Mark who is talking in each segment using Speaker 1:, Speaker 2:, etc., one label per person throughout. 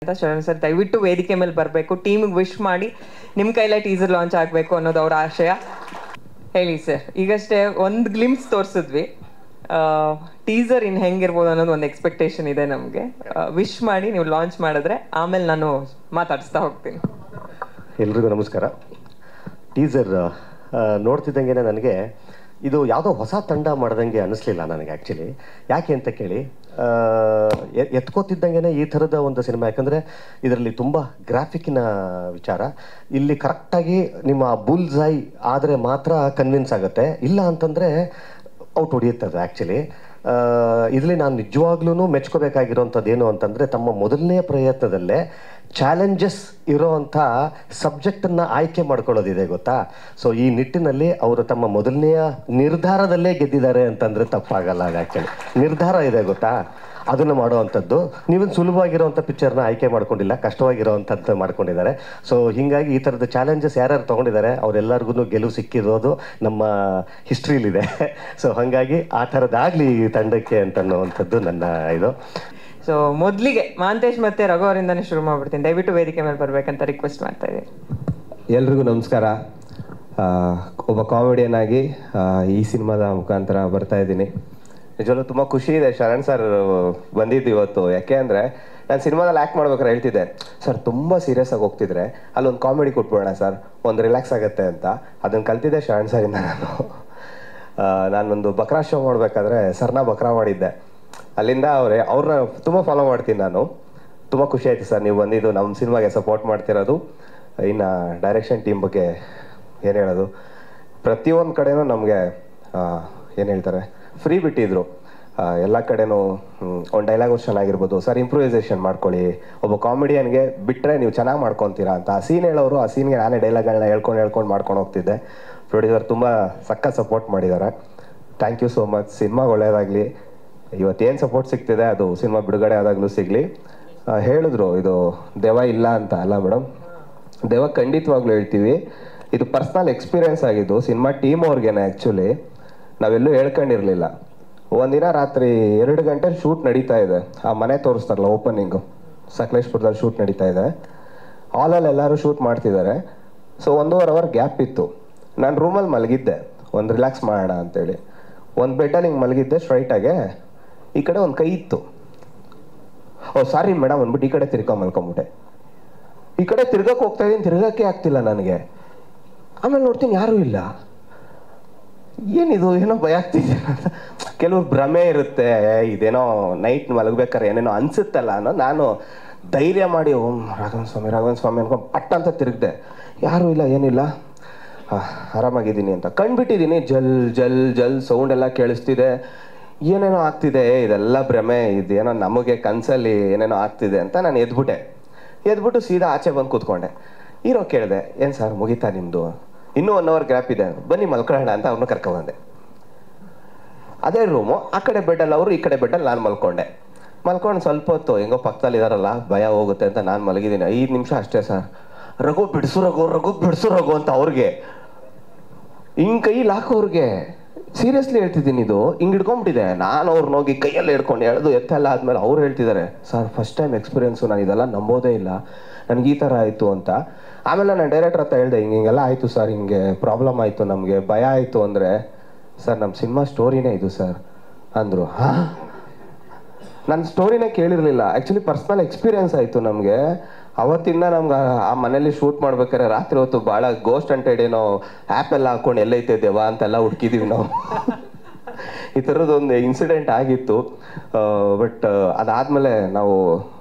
Speaker 1: ಅಂತ ಶರಣ್ ಸರ್ ದಯವಿಟ್ಟು ವೇದಿಕೆ ಮೇಲೆ ಬರಬೇಕು, ಟೀಮಿಗೆ ವಿಶ್ ಮಾಡಿ ನಿಮ್ಮ ಕೈಲೇ ಟೀಸರ್ ಲಾಂಚ್ ಆಗಬೇಕು ಅನ್ನೋದು ಅವ್ರ ಆಶಯ. ಹೇಳಿ ಸರ್, ಈಗಷ್ಟೇ ಒಂದು ಗ್ಲಿಮ್ಸ್ ತೋರಿಸಿದ್ವಿ, ಟೀಸರ್ ಇನ್ನು ಹೆಂಗಿರ್ಬೋದು ಅನ್ನೋದು ಒಂದು ಎಕ್ಸ್ಪೆಕ್ಟೇಷನ್ ಇದೆ ನಮಗೆ. ವಿಶ್ ಮಾಡಿ ನೀವು ಲಾಂಚ್ ಮಾಡಿದ್ರೆ ಆಮೇಲೆ ನಾನು ಮಾತಾಡಿಸ್ತಾ ಹೋಗ್ತೀನಿ.
Speaker 2: ಎಲ್ರಿಗೂ ನಮಸ್ಕಾರ. ಟೀಸರ್ ನೋಡ್ತಿದ್ದಂಗೆ ನನಗೆ ಇದು ಯಾವುದೋ ಹೊಸ ತಂಡ ಮಾಡ್ದಂಗೆ ಅನ್ನಿಸ್ಲಿಲ್ಲ ನನಗೆ ಆ್ಯಕ್ಚುಲಿ. ಯಾಕೆ ಅಂತ ಕೇಳಿ, ಎತ್ಕೋತಿದ್ದಂಗೆ ಈ ಥರದ ಒಂದು ಸಿನಿಮಾ, ಯಾಕಂದರೆ ಇದರಲ್ಲಿ ತುಂಬ ಗ್ರಾಫಿಕ್ಕಿನ ವಿಚಾರ. ಇಲ್ಲಿ ಕರೆಕ್ಟಾಗಿ ನಿಮ್ಮ ಬುಲ್ಸೈ ಆದರೆ ಮಾತ್ರ ಕನ್ವಿನ್ಸ್ ಆಗುತ್ತೆ, ಇಲ್ಲ ಅಂತಂದರೆ ಔಟ್ ಹೊಡೆಯುತ್ತದೆ ಆ್ಯಕ್ಚುಲಿ. ಇದರಲ್ಲಿ ನಾನು ನಿಜವಾಗ್ಲೂ ಮೆಚ್ಕೋಬೇಕಾಗಿರೋವಂಥದ್ದು ಏನು ಅಂತಂದರೆ, ತಮ್ಮ ಮೊದಲನೇ ಪ್ರಯತ್ನದಲ್ಲೇ ಚಾಲೆಂಜಸ್ ಇರೋವಂಥ ಸಬ್ಜೆಕ್ಟನ್ನು ಆಯ್ಕೆ ಮಾಡ್ಕೊಳ್ಳೋದಿದೆ ಗೊತ್ತಾ. ಸೊ ಈ ನಿಟ್ಟಿನಲ್ಲಿ ಅವರು ತಮ್ಮ ಮೊದಲನೆಯ ನಿರ್ಧಾರದಲ್ಲೇ ಗೆದ್ದಿದ್ದಾರೆ ಅಂತಂದರೆ ತಪ್ಪಾಗಲ್ಲ. ಆ್ಯಕ್ಚುಲಿ ನಿರ್ಧಾರ ಇದೆ ಗೊತ್ತಾ, ಅದನ್ನು ಮಾಡುವಂಥದ್ದು. ನೀವೇನು ಸುಲಭವಾಗಿರೋವಂಥ ಪಿಕ್ಚರ್ನ ಆಯ್ಕೆ ಮಾಡ್ಕೊಂಡಿಲ್ಲ, ಕಷ್ಟವಾಗಿರೋವಂಥದ್ದು ಮಾಡ್ಕೊಂಡಿದ್ದಾರೆ. ಸೊ ಹೀಗಾಗಿ ಈ ಥರದ ಚಾಲೆಂಜಸ್ ಯಾರ್ಯಾರು ತೊಗೊಂಡಿದ್ದಾರೆ ಅವರೆಲ್ಲರಿಗೂ ಗೆಲುವು ಸಿಕ್ಕಿರೋದು ನಮ್ಮ ಹಿಸ್ಟ್ರಿಲಿದೆ. ಸೊ ಹಾಗಾಗಿ ಆ ಥರದ್ದಾಗಲಿ ಈ ತಂಡಕ್ಕೆ ಅಂತನ್ನುವಂಥದ್ದು ನನ್ನ ಇದು.
Speaker 1: ಸೊ ಮೊದಲಿಗೆ ಮಹಾಂತೇಶ್ ಮತ್ತು ರಘು ಅವರಿಂದನೇ ಶುರು ಮಾಡ್ಬಿಡ್ತೀನಿ. ದಯವಿಟ್ಟು ವೇದಿಕೆ ಮೇಲೆ ಬರಬೇಕಂತ ರಿಕ್ವೆಸ್ಟ್ ಮಾಡ್ತಾ ಇದ್ದೀನಿ.
Speaker 3: ಎಲ್ರಿಗೂ ನಮಸ್ಕಾರ. ಒಬ್ಬ ಕಾಮಿಡಿಯನ್ ಆಗಿ ಈ ಸಿನಿಮಾದ ಮುಖಾಂತರ ಬರ್ತಾ ಇದ್ದೀನಿ. ನಿಜವಲ್ಲೂ ತುಂಬ ಖುಷಿ ಇದೆ ಶರಣ್ ಸರ್ ಬಂದಿದ್ದು ಇವತ್ತು. ಯಾಕೆ ಅಂದರೆ ನಾನು ಸಿನಿಮಾದಲ್ಲಿ ಆ್ಯಕ್ಟ್ ಮಾಡ್ಬೇಕಾದ್ರೆ ಹೇಳ್ತಿದ್ದೆ, ಸರ್ ತುಂಬ ಸೀರಿಯಸ್ ಆಗಿ ಹೋಗ್ತಿದ್ರೆ ಅಲ್ಲೊಂದು ಕಾಮಿಡಿ ಕೊಟ್ಬಿಡೋಣ ಸರ್, ಒಂದು ರಿಲ್ಯಾಕ್ಸ್ ಆಗುತ್ತೆ ಅಂತ. ಅದನ್ನು ಕಲ್ತಿದ್ದೆ ಶರಣ್ ಸರಿಂದ ನಾನೊಂದು ಬಕ್ರಾ ಶೋ ಮಾಡಬೇಕಾದ್ರೆ ಸರ್ನ ಬಕ್ರಾ ಮಾಡಿದ್ದೆ. ಅಲ್ಲಿಂದ ಅವ್ರನ್ನ ತುಂಬ ಫಾಲೋ ಮಾಡ್ತೀನಿ ನಾನು. ತುಂಬ ಖುಷಿ ಆಯಿತು ಸರ್ ನೀವು ಬಂದಿದ್ದು, ನಮ್ಮ ಸಿನಿಮಾಗೆ ಸಪೋರ್ಟ್ ಮಾಡ್ತಿರೋದು. ಇನ್ನು ಡೈರೆಕ್ಷನ್ ಟೀಮ್ ಬಗ್ಗೆ ಏನು ಹೇಳೋದು, ಪ್ರತಿಯೊಂದು ಕಡೆನೂ ನಮಗೆ ಏನು ಹೇಳ್ತಾರೆ ಫ್ರೀ ಬಿಟ್ಟಿದ್ರು. ಎಲ್ಲ ಕಡೆನೂ ಒಂದು ಡೈಲಾಗ್ ವರ್ಷನ್ ಆಗಿರ್ಬೋದು, ಸರ್ ಇಂಪ್ರೂವೈಸೇಷನ್ ಮಾಡ್ಕೊಳ್ಳಿ, ಒಬ್ಬ ಕಾಮಿಡಿಯನ್ಗೆ ಬಿಟ್ಟರೆ ನೀವು ಚೆನ್ನಾಗಿ ಮಾಡ್ಕೊತೀರಾ ಅಂತ. ಆ ಸೀನ್ ಹೇಳೋರು, ಆ ಸೀನ್ಗೆ ನಾನೇ ಡೈಲಾಗ್ಗಳನ್ನ ಹೇಳ್ಕೊಂಡು ಮಾಡ್ಕೊಂಡು ಹೋಗ್ತಿದ್ದೆ. ಪ್ರೊಡ್ಯೂಸರ್ ತುಂಬ ಸಖತ್ ಸಪೋರ್ಟ್ ಮಾಡಿದ್ದಾರೆ. Thank you so much. ಸಿನಿಮಾಗೆ ಒಳ್ಳೆಯದಾಗಲಿ. ಇವತ್ತೇನು ಸಪೋರ್ಟ್ ಸಿಗ್ತಿದೆ ಅದು ಸಿನಿಮಾ ಬಿಡುಗಡೆ ಆದಾಗಲೂ ಸಿಗಲಿ. ಹೇಳಿದ್ರು ಇದು ದೆವ್ವ ಇಲ್ಲ ಅಂತ. ಅಲ್ಲ ಮೇಡಮ್, ದೆವ್ವ ಖಂಡಿತವಾಗ್ಲೂ ಹೇಳ್ತೀವಿ. ಇದು ಪರ್ಸ್ನಲ್ ಎಕ್ಸ್ಪೀರಿಯೆನ್ಸ್ ಆಗಿದ್ದು ಸಿನಿಮಾ ಟೀಮ್ ಅವ್ರಿಗೇನೆ. ಆ್ಯಕ್ಚುಲಿ ನಾವೆಲ್ಲೂ ಹೇಳ್ಕೊಂಡಿರಲಿಲ್ಲ. ಒಂದಿನ ರಾತ್ರಿ 2 ಗಂಟೆ ಶೂಟ್ ನಡೀತಾ ಇದೆ. ಆ ಮನೆ ತೋರಿಸ್ತಾರಲ್ಲ ಓಪನಿಂಗು, ಸಕಲೇಶ್ಪುರದಲ್ಲಿ ಶೂಟ್ ನಡೀತಾ ಇದೆ. ಹಾಲಲ್ಲಿ ಎಲ್ಲರೂ ಶೂಟ್ ಮಾಡ್ತಿದ್ದಾರೆ. ಸೊ 1.5 ಅವರ್ ಗ್ಯಾಪ್ ಇತ್ತು. ನಾನು ರೂಮಲ್ಲಿ ಮಲಗಿದ್ದೆ, ಒಂದು ರಿಲ್ಯಾಕ್ಸ್ ಮಾಡೋಣ ಅಂತೇಳಿ. ಒಂದು ಬೆಡ್ಡಲ್ಲಿ ಹಿಂಗೆ ಮಲಗಿದ್ದೆ ಸ್ಟ್ರೈಟಾಗೆ. ಈ ಕಡೆ ಒಂದು ಕೈ ಇತ್ತು. ಓ ಸಾರಿ ಮೇಡಮ್ ಅಂದ್ಬಿಟ್ಟು ಈ ಕಡೆ ಮಲ್ಕೊಂಬಿಟ್ಟೆ. ಈ ಕಡೆ ತಿರ್ಗಕ್ಕೆ ಹೋಗ್ತಾ ಇದ್ದೀನಿ, ತಿರ್ಗಕ್ಕೆ ಆಗ್ತಿಲ್ಲ ನನಗೆ. ಆಮೇಲೆ ನೋಡ್ತೀನಿ ಯಾರೂ ಇಲ್ಲ. ಏನಿದು, ಏನೋ ಭಯ ಆಗ್ತಿದೆ ಅಂತ. ಕೆಲವ್ರು ಭ್ರಮೆ ಇರುತ್ತೆ, ಇದೇನೋ ನೈಟ್ ಮಲಗಬೇಕಾರೆ ಏನೇನೋ ಅನ್ಸುತ್ತಲ್ಲ ಅನ್ನೋ. ನಾನು ಧೈರ್ಯ ಮಾಡಿ ಓಂ ರಾಘವನ್ ಸ್ವಾಮಿ ಅನ್ಕೊಂಡು ಪಟ್ಟ ಅಂತ ತಿರುಗಿದೆ. ಯಾರೂ ಇಲ್ಲ, ಏನಿಲ್ಲ, ಆರಾಮಾಗಿದ್ದೀನಿ ಅಂತ ಕಂಡುಬಿಟ್ಟಿದ್ದೀನಿ. ಜಲ್ ಜಲ್ ಜಲ್ ಸೌಂಡ್ ಎಲ್ಲ ಕೇಳಿಸ್ತಿದೆ. ಏನೇನೋ ಆಗ್ತಿದೆ, ಇದೆಲ್ಲ ಭ್ರಮೆ, ಇದೇನೋ ನಮಗೆ ಕನಸಲ್ಲಿ ಏನೇನೋ ಆಗ್ತಿದೆ ಅಂತ ನಾನು ಎದ್ಬಿಟ್ಟು ಸೀದಾ ಆಚೆ ಬಂದು ಕೂತ್ಕೊಂಡೆ. ಹೀರೋ ಕೇಳಿದೆ, ಏನು ಸರ್ ಮುಗೀತಾ ನಿಮ್ಮದು? ಇನ್ನೂ 1 ಅವರ್ ಗ್ಯಾಪ್ ಇದೆ, ಬನ್ನಿ ಮಲ್ಕೊಳ್ಳೋಣ ಅಂತ ಅವ್ರನ್ನ ಕರ್ಕೊಂಡ್ಬಂದೆ. ಅದೇ ರೂಮು, ಆ ಕಡೆ ಬೆಡ್ಡಲ್ಲಿ ಅವರು, ಈ ಕಡೆ ಬೆಡ್ಡಲ್ಲಿ ನಾನು ಮಲ್ಕೊಂಡು ಸ್ವಲ್ಪ ಹೊತ್ತು ಹೆಂಗೋ ಪಕ್ಕದಲ್ಲಿ ಇದಾರಲ್ಲ ಭಯ ಹೋಗುತ್ತೆ ಅಂತ ನಾನು ಮಲಗಿದ್ದೀನಿ. 5 ನಿಮಿಷ ಅಷ್ಟೇ ಸರ್. ರಘು ಬಿಡಿಸು ರಘು ಅಂತ ಅವ್ರಿಗೆ ಹಿಂಗೆ ಕೈ ಲಾಕೋರ್ಗೆ ಸೀರಿಯಸ್ಲಿ ಹೇಳ್ತಿದ್ದೀನಿ. ಇದು ಹಿಂಗೆ ಹಿಡ್ಕೊಂಬಿಟ್ಟಿದೆ. ನಾನು ಅವ್ರನ್ನ ಹೋಗಿ ಕೈಯಲ್ಲಿ ಹಿಡ್ಕೊಂಡು ಎಳೆದು ಎತ್ತೆಲ್ಲ ಆದಮೇಲೆ ಅವ್ರು ಹೇಳ್ತಿದ್ದಾರೆ, ಸರ್ ಫಸ್ಟ್ ಟೈಮ್ ಎಕ್ಸ್ಪೀರಿಯೆನ್ಸು, ನಾನು ಇದೆಲ್ಲ ನಂಬೋದೇ ಇಲ್ಲ, ನನಗೆ ಈ ಥರ ಆಯಿತು ಅಂತ. ಆಮೇಲೆ ನಾನು ಡೈರೆಕ್ಟರ್ ಹತ್ರ ಹೇಳಿದೆ, ಹಿಂಗೆಲ್ಲ ಆಯಿತು ಸರ್, ಹಿಂಗೆ ಪ್ರಾಬ್ಲಮ್ ಆಯಿತು, ನಮಗೆ ಭಯ ಆಯಿತು ಅಂದರೆ, ಸರ್ ನಮ್ಮ ಸಿನಿಮಾ ಸ್ಟೋರಿನೇ ಇದು ಸರ್ ಅಂದರು. ಹಾಂ, ನನ್ನ ಸ್ಟೋರಿನೇ ಕೇಳಿರಲಿಲ್ಲ. ಆ್ಯಕ್ಚುಲಿ ಪರ್ಸ್ನಲ್ ಎಕ್ಸ್ಪೀರಿಯೆನ್ಸ್ ಆಯಿತು ನಮಗೆ. ಅವತ್ತಿಂದ ನಮ್ಗೆ ಆ ಮನೇಲಿ ಶೂಟ್ ಮಾಡ್ಬೇಕಾದ್ರೆ ರಾತ್ರಿ ಹೊತ್ತು ಭಾಳ ಗೋಸ್ಟ್ ಅಂಟೆಡ್ ಏನೋ ಆ್ಯಪೆಲ್ಲ ಹಾಕ್ಕೊಂಡು ಎಲ್ಲೈತೆ ದೇವ ಅಂತೆಲ್ಲ ಹುಡ್ಕಿದ್ದೀವಿ ನಾವು. ಈ ಥರದ್ದೊಂದು ಇನ್ಸಿಡೆಂಟ್ ಆಗಿತ್ತು. ಬಟ್ ಅದಾದಮೇಲೆ ನಾವು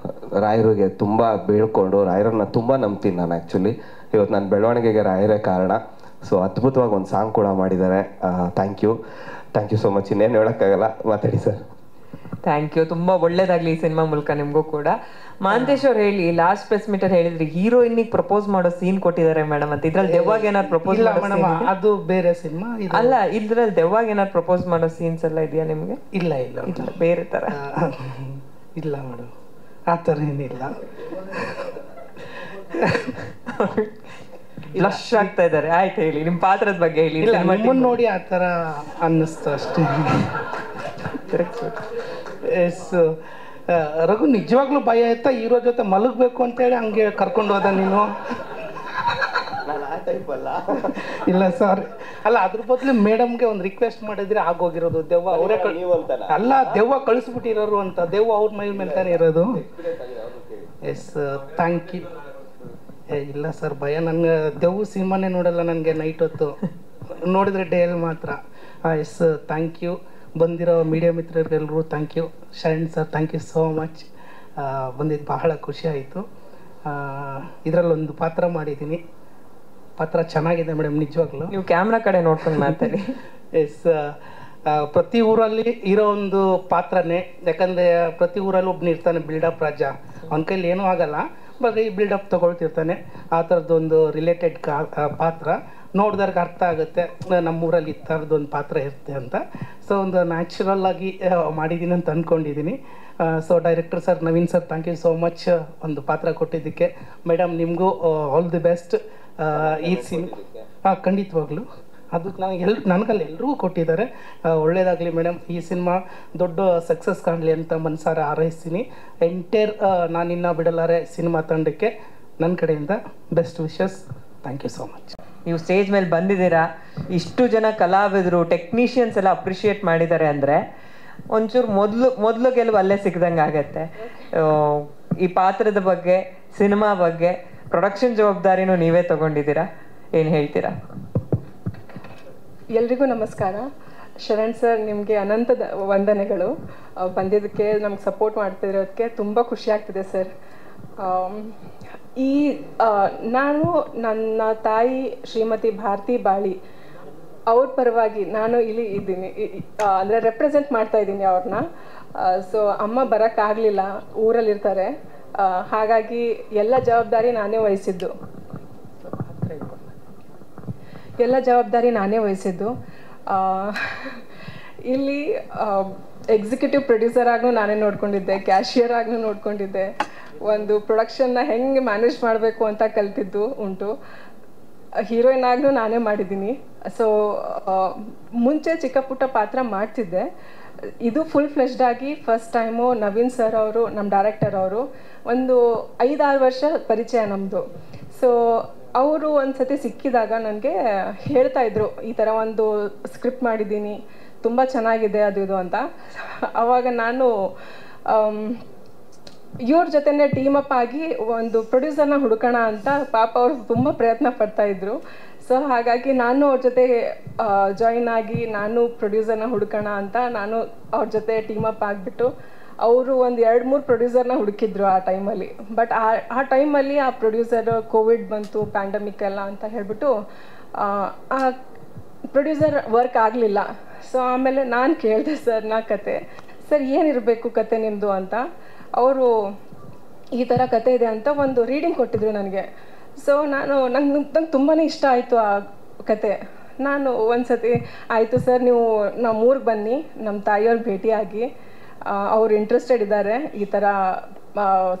Speaker 3: ರಾಯರಿಗೆ ತುಂಬ ಬೇಡ್ಕೊಂಡು, ರಾಯರನ್ನ ತುಂಬ ನಂಬ್ತೀನಿ ನಾನು. ಆ್ಯಕ್ಚುಲಿ ಇವತ್ತು ನನ್ನ ಬೆಳವಣಿಗೆಗೆ ರಾಯರೇ ಕಾರಣ. ಸೊ ಅದ್ಭುತವಾಗಿ ಒಂದು ಸಾಂಗ್ ಕೂಡ ಮಾಡಿದ್ದಾರೆ. Thank you so much. ಇನ್ನೇನು ಹೇಳೋಕ್ಕಾಗಲ್ಲ, ಮಾತಾಡಿ ಸರ್.
Speaker 1: Thank you. ತುಂಬ ಒಳ್ಳೇದಾಗಲಿ ಈ ಸಿನಿಮಾ ಮೂಲಕ ನಿಮಗೂ ಕೂಡ. ಮಹಾಂತೇಶ್ ಅವ್ರು ಹೇಳಿ, ಲಾಸ್ಟ್ ಪ್ರೆಸ್ ಮೀಟ್ ಅಲ್ಲಿ ಹೇಳಿದ್ರಿ ಹೀರೋಯಿನ್ಗೆ ಪ್ರಪೋಸ್ ಮಾಡೋ ಸೀನ್ ಕೊಟ್ಟಿದ್ದಾರೆ ಮೇಡಮ್ ಅಂತ. ಇದ್ರಲ್ಲಿ ದೆವ್ವಾಗ ಏನಾದ್ರು ಪ್ರಪೋಸ್ ಮಾಡೋ
Speaker 4: ಅದು ಬೇರೆ ಸಿನಿಮಾ
Speaker 1: ಅಲ್ಲ, ಇದ್ರಲ್ಲಿ ದೆವ್ವಾಗ ಏನಾದ್ರು ಪ್ರಪೋಸ್ ಮಾಡೋ ಸೀನ್ಸ್ ಎಲ್ಲ ಇದೆಯಾ ನಿಮ್ಗೆ?
Speaker 4: ಇಲ್ಲ,
Speaker 1: ಬೇರೆ ತರ
Speaker 4: ಇಲ್ಲ ಮೇಡಮ್, ಆ ಥರ ಏನಿಲ್ಲ.
Speaker 1: ಫ್ಲಶ್ ಆಗ್ತಾ ಇದ್ದಾರೆ. ಆಯ್ತು, ಹೇಳಿ ನಿಮ್ಮ ಪಾತ್ರದ ಬಗ್ಗೆ ಹೇಳಿ.
Speaker 4: ನಿಮ್ಮನ್ನು ನೋಡಿ ಆ ಥರ ಅನ್ನಿಸ್ತು ಅಷ್ಟೇ. ಎಸ್, ರಘು ನಿಜವಾಗ್ಲೂ ಭಯ ಆಯ್ತಾ ಹೀರೋ ಜೊತೆ ಮಲಗಬೇಕು ಅಂತೇಳಿ ಹಂಗೆ ಕರ್ಕೊಂಡು ಹೋದ ನೀನು? ಇಲ್ಲ ಸರ್, ಅಲ್ಲ ಅದ್ರ ಬದಲು ಮೇಡಮ್ಗೆ ಒಂದು ರಿಕ್ವೆಸ್ಟ್ ಮಾಡಿದ್ರೆ ಆಗೋಗಿರೋದು. ದೆವ್ವ ಅವರೇ ಅಲ್ಲ, ದೆವ್ವ ಕಳಿಸ್ಬಿಟ್ಟಿರೋರು ಅಂತ. ದೆವ್ವ ಅವ್ರ ಮೈ ಮೇಲೆ ತಾನೇ ಇರೋದು. Yes, thank you. ಇಲ್ಲ ಸರ್, ಭಯ. ನನಗೆ ದೆವ್ವ ಸಿನಿಮಾನೇ ನೋಡಲ್ಲ ನನಗೆ ನೈಟ್ ಹೊತ್ತು, ನೋಡಿದ್ರೆ ಡೇಲ್ ಮಾತ್ರ. Yes, thank you. ಬಂದಿರೋ ಮೀಡಿಯಾ ಮಿತ್ರರಿಗೆಲ್ಲರೂ thank you. Sharan sir, thank you so much. ಬಂದಿದ್ದು ಬಹಳ ಖುಷಿ ಆಯಿತು. ಇದರಲ್ಲೊಂದು ಪಾತ್ರ ಮಾಡಿದ್ದೀನಿ. ಪಾತ್ರ ಚೆನ್ನಾಗಿದೆ ಮೇಡಮ್, ನಿಜವಾಗ್ಲೂ.
Speaker 1: ನೀವು ಕ್ಯಾಮ್ರಾ ಕಡೆ ನೋಡ್ಕೊಂಡು ಮಾತಾಡಿ.
Speaker 4: ಎಸ್, ಪ್ರತಿ ಊರಲ್ಲಿ ಇರೋ ಒಂದು ಪಾತ್ರನೇ. ಯಾಕಂದರೆ ಪ್ರತಿ ಊರಲ್ಲಿ ಒಬ್ಬನು ಇರ್ತಾನೆ ಬಿಲ್ಡಪ್ ರಾಜ, ಅವನ ಕೈಲಿ ಏನೂ ಆಗಲ್ಲ, ಬರೀ ಬಿಲ್ಡಪ್ ತೊಗೊಳ್ತಿರ್ತಾನೆ. ಆ ಥರದ್ದೊಂದು ರಿಲೇಟೆಡ್ ಪಾತ್ರ ನೋಡಿದಾಗ ಅರ್ಥ ಆಗುತ್ತೆ ನಮ್ಮೂರಲ್ಲಿ ಈ ಥರದ್ದೊಂದು ಪಾತ್ರ ಇರುತ್ತೆ ಅಂತ. ಸೊ ಒಂದು ನ್ಯಾಚುರಲ್ ಆಗಿ ಮಾಡಿದ್ದೀನಿ ಅಂತ ಅಂದ್ಕೊಂಡಿದ್ದೀನಿ. So director sir, Naveen sir, thank you so much ಒಂದು ಪಾತ್ರ ಕೊಟ್ಟಿದ್ದಕ್ಕೆ. ಮೇಡಮ್, ನಿಮಗೂ ಆಲ್ ದಿ ಬೆಸ್ಟ್. ಈ ಖಂಡಿತವಾಗ್ಲೂ ಅದು ನನಗಲ್ಲಿ ಎಲ್ರಿಗೂ ಕೊಟ್ಟಿದ್ದಾರೆ. ಒಳ್ಳೇದಾಗಲಿ ಮೇಡಮ್. ಈ ಸಿನಿಮಾ ದೊಡ್ಡ ಸಕ್ಸಸ್ ಕಾಣಲಿ ಅಂತ ಮನಸಾರ ಹಾರೈಸ್ತೀನಿ. ಎಂಟೈರ್ ನಾನಿನ್ನ ಬಿಡಲಾರೆ ಸಿನಿಮಾ ತಂಡಕ್ಕೆ ನನ್ನ ಕಡೆಯಿಂದ best wishes. Thank you so much.
Speaker 1: ನೀವು ಸ್ಟೇಜ್ ಮೇಲೆ ಬಂದಿದ್ದೀರಾ, ಇಷ್ಟು ಜನ ಕಲಾವಿದರು, ಟೆಕ್ನಿಷಿಯನ್ಸ್ ಎಲ್ಲ ಅಪ್ರಿಷಿಯೇಟ್ ಮಾಡಿದ್ದಾರೆ ಅಂದರೆ ಒಂಚೂರು ಮೊದಲು ಗೆಲುವು ಅಲ್ಲೇ ಸಿಕ್ದಂಗೆ ಆಗತ್ತೆ. ಈ ಪಾತ್ರದ ಬಗ್ಗೆ, ಸಿನಿಮಾ ಬಗ್ಗೆ, ಪ್ರೊಡಕ್ಷನ್ ಜವಾಬ್ದಾರಿನೂ ನೀವೇ ತಗೊಂಡಿದ್ದೀರಾ, ಏನು ಹೇಳ್ತೀರಾ?
Speaker 5: ಎಲ್ರಿಗೂ ನಮಸ್ಕಾರ. ಶರಣ್ ಸರ್, ನಿಮಗೆ ಅನಂತ ವಂದನೆಗಳು. ಬಂದಿದ್ದಕ್ಕೆ, ನಮ್ಗೆ ಸಪೋರ್ಟ್ ಮಾಡ್ತಿರೋದಕ್ಕೆ ತುಂಬ ಖುಷಿ ಆಗ್ತಿದೆ ಸರ್. ನಾನು ನನ್ನ ತಾಯಿ ಶ್ರೀಮತಿ ಭಾರತಿ ಬಾಳಿ ಅವ್ರ ಪರವಾಗಿ ನಾನು ಇಲ್ಲಿ ಇದ್ದೀನಿ, ಅಂದರೆ ರೆಪ್ರೆಸೆಂಟ್ ಮಾಡ್ತಾ ಇದ್ದೀನಿ ಅವ್ರನ್ನ. ಸೊ ಅಮ್ಮ ಬರೋಕ್ಕಾಗಲಿಲ್ಲ, ಊರಲ್ಲಿರ್ತಾರೆ. ಹಾಗಾಗಿ ಎಲ್ಲ ಜವಾಬ್ದಾರಿ ನಾನೇ ವಹಿಸಿದ್ದು. ಇಲ್ಲಿ ಎಕ್ಸಿಕ್ಯೂಟಿವ್ ಪ್ರೊಡ್ಯೂಸರ್ ಆಗೂ ನಾನೇ ನೋಡ್ಕೊಂಡಿದ್ದೆ, ಕ್ಯಾಶಿಯರ್ ಆಗೂ ನೋಡ್ಕೊಂಡಿದ್ದೆ. ಒಂದು ಪ್ರೊಡಕ್ಷನ್ನ ಹೆಂಗೆ ಮ್ಯಾನೇಜ್ ಮಾಡಬೇಕು ಅಂತ ಕಲ್ತಿದ್ದು ಉಂಟು. ಹೀರೋಯಿನ್ ಆಗೂ ನಾನೇ ಮಾಡಿದ್ದೀನಿ. ಸೊ ಮುಂಚೆ ಚಿಕ್ಕ ಪುಟ್ಟ ಪಾತ್ರ ಮಾಡ್ತಿದ್ದೆ. ಇದು ಫುಲ್ ಫ್ಲೆಶ್ಡ್ ಆಗಿ ಫಸ್ಟ್ ಟೈಮು ನವೀನ್ ಸರ್ ಅವರು, ನಮ್ಮ ಡೈರೆಕ್ಟರ್ ಅವರು, ಒಂದು 5-6 ವರ್ಷ ಪರಿಚಯ ನಮ್ಮದು. ಸೊ ಅವರು ಒಂದು ಸತಿ ಸಿಕ್ಕಿದಾಗ ನನಗೆ ಹೇಳ್ತಾಯಿದ್ರು, ಈ ಥರ ಒಂದು ಸ್ಕ್ರಿಪ್ಟ್ ಮಾಡಿದ್ದೀನಿ, ತುಂಬ ಚೆನ್ನಾಗಿದೆ ಅದು ಇದು ಅಂತ. ಆವಾಗ ನಾನು ಇವ್ರ ಜೊತೆನೇ ಟೀಮ್ ಅಪ್ ಆಗಿ ಒಂದು ಪ್ರೊಡ್ಯೂಸರ್ನ ಹುಡುಕೋಣ ಅಂತ ಪಾಪ ಅವರು ತುಂಬ ಪ್ರಯತ್ನ ಪಡ್ತಾಯಿದ್ರು. ಸೊ ಹಾಗಾಗಿ ನಾನು ಅವ್ರ ಜೊತೆ ಜಾಯಿನ್ ಆಗಿ ನಾನು ಪ್ರೊಡ್ಯೂಸರ್ನ ಹುಡುಕೋಣ ಅಂತ ನಾನು ಅವ್ರ ಜೊತೆ ಟೀಮ್ ಅಪ್ ಆಗಿಬಿಟ್ಟು, ಅವರು ಒಂದು 2-3 ಪ್ರೊಡ್ಯೂಸರ್ನ ಹುಡುಕಿದ್ರು ಆ ಟೈಮಲ್ಲಿ. ಬಟ್ ಆ ಟೈಮಲ್ಲಿ ಆ ಪ್ರೊಡ್ಯೂಸರ್ ಕೋವಿಡ್ ಬಂತು, ಪ್ಯಾಂಡಮಿಕ್ ಎಲ್ಲ ಅಂತ ಹೇಳ್ಬಿಟ್ಟು ಆ ಪ್ರೊಡ್ಯೂಸರ್ ವರ್ಕ್ ಆಗಲಿಲ್ಲ. ಸೊ ಆಮೇಲೆ ನಾನು ಕೇಳಿದೆ ಸರ್ನ ಕತೆ, ಸರ್ ಏನಿರಬೇಕು ಕತೆ ನಿಮ್ಮದು ಅಂತ. ಅವರು ಈ ಥರ ಕತೆ ಇದೆ ಅಂತ ಒಂದು ರೀಡಿಂಗ್ ಕೊಟ್ಟಿದ್ರು ನನಗೆ. ಸೊ ನಂಗೆ ತುಂಬಾ ಇಷ್ಟ ಆಯಿತು ಆ ಕತೆ. ನಾನು ಒಂದು ಸತಿ ಆಯಿತು ಸರ್, ನೀವು ನಮ್ಮ ಊರಿಗೆ ಬನ್ನಿ, ನಮ್ಮ ತಾಯಿಯವ್ರಿಗೆ ಭೇಟಿಯಾಗಿ, ಅವ್ರು ಇಂಟ್ರೆಸ್ಟೆಡ್ ಇದ್ದಾರೆ ಈ ಥರ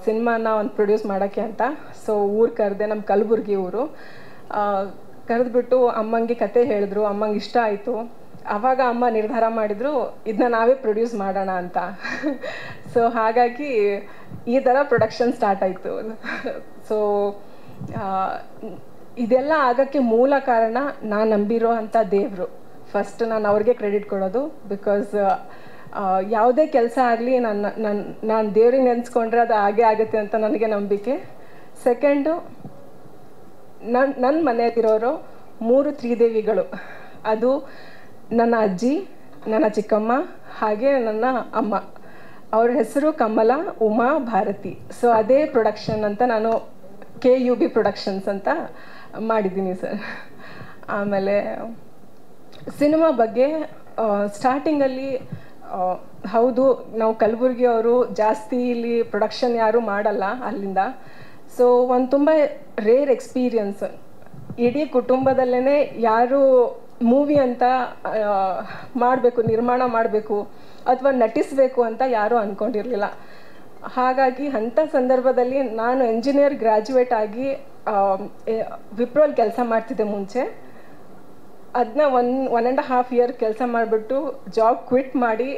Speaker 5: ಸಿನಿಮಾನ ಒಂದು ಪ್ರೊಡ್ಯೂಸ್ ಮಾಡೋಕ್ಕೆ ಅಂತ. ಸೊ ಊರು ಕರೆದೆ, ನಮ್ಮ ಕಲಬುರ್ಗಿ ಊರು. ಕರೆದ್ಬಿಟ್ಟು ಅಮ್ಮಂಗೆ ಕತೆ ಹೇಳಿದ್ರು, ಅಮ್ಮಂಗೆ ಇಷ್ಟ ಆಯಿತು. ಆವಾಗ ಅಮ್ಮ ನಿರ್ಧಾರ ಮಾಡಿದರು, ಇದನ್ನ ನಾವೇ ಪ್ರೊಡ್ಯೂಸ್ ಮಾಡೋಣ ಅಂತ. ಸೊ ಹಾಗಾಗಿ ಈ ಥರ ಪ್ರೊಡಕ್ಷನ್ ಸ್ಟಾರ್ಟ್ ಆಯಿತು. ಸೊ ಇದೆಲ್ಲ ಆಗೋಕ್ಕೆ ಮೂಲ ಕಾರಣ ನಾನು ನಂಬಿರೋ ಅಂಥ ದೇವರು. ಫಸ್ಟ್ ನಾನು ಅವ್ರಿಗೆ ಕ್ರೆಡಿಟ್ ಕೊಡೋದು. ಬಿಕಾಸ್ ಯಾವುದೇ ಕೆಲಸ ಆಗಲಿ ನಾನು ದೇವ್ರಿಗೆ ನೆನೆಸ್ಕೊಂಡ್ರೆ ಅದು ಹಾಗೇ ಆಗುತ್ತೆ ಅಂತ ನನಗೆ ನಂಬಿಕೆ. ಸೆಕೆಂಡು, ನನ್ನ ಮನೆಯಲ್ಲಿರೋರು 3 ತ್ರಿದೇವಿಗಳು. ಅದು ನನ್ನ ಅಜ್ಜಿ, ನನ್ನ ಚಿಕ್ಕಮ್ಮ, ಹಾಗೆ ನನ್ನ ಅಮ್ಮ. ಅವ್ರ ಹೆಸರು ಕಮಲ, ಉಮಾ, ಭಾರತಿ. ಸೊ ಅದೇ ಪ್ರೊಡಕ್ಷನ್ ಅಂತ ನಾನು KUB ಪ್ರೊಡಕ್ಷನ್ಸ್ ಅಂತ ಮಾಡಿದ್ದೀನಿ ಸರ್. ಆಮೇಲೆ ಸಿನಿಮಾ ಬಗ್ಗೆ ಸ್ಟಾರ್ಟಿಂಗಲ್ಲಿ ಹೌದು, ನಾವು ಕಲಬುರ್ಗಿ ಅವರು ಜಾಸ್ತಿ ಇಲ್ಲಿ ಪ್ರೊಡಕ್ಷನ್ ಯಾರೂ ಮಾಡಲ್ಲ ಅಲ್ಲಿಂದ. ಸೊ ಒಂದು ತುಂಬ ರೇರ್ ಎಕ್ಸ್ಪೀರಿಯನ್ಸ್. ಇಡೀ ಕುಟುಂಬದಲ್ಲೇ ಯಾರು ಮೂವಿ ಅಂತ ಮಾಡಬೇಕು, ನಿರ್ಮಾಣ ಮಾಡಬೇಕು ಅಥವಾ ನಟಿಸಬೇಕು ಅಂತ ಯಾರೂ ಅಂದ್ಕೊಂಡಿರಲಿಲ್ಲ. ಹಾಗಾಗಿ ಅಂಥ ಸಂದರ್ಭದಲ್ಲಿ ನಾನು ಎಂಜಿನಿಯರ್ ಗ್ರ್ಯಾಜುಯೇಟ್ ಆಗಿ ವಿಪ್ರೋಲ್ ಕೆಲಸ ಮಾಡ್ತಿದ್ದೆ ಮುಂಚೆ. ಅದನ್ನ 1.5 ಇಯರ್ ಕೆಲಸ ಮಾಡಿಬಿಟ್ಟು ಜಾಬ್ ಕ್ವಿಟ್ ಮಾಡಿ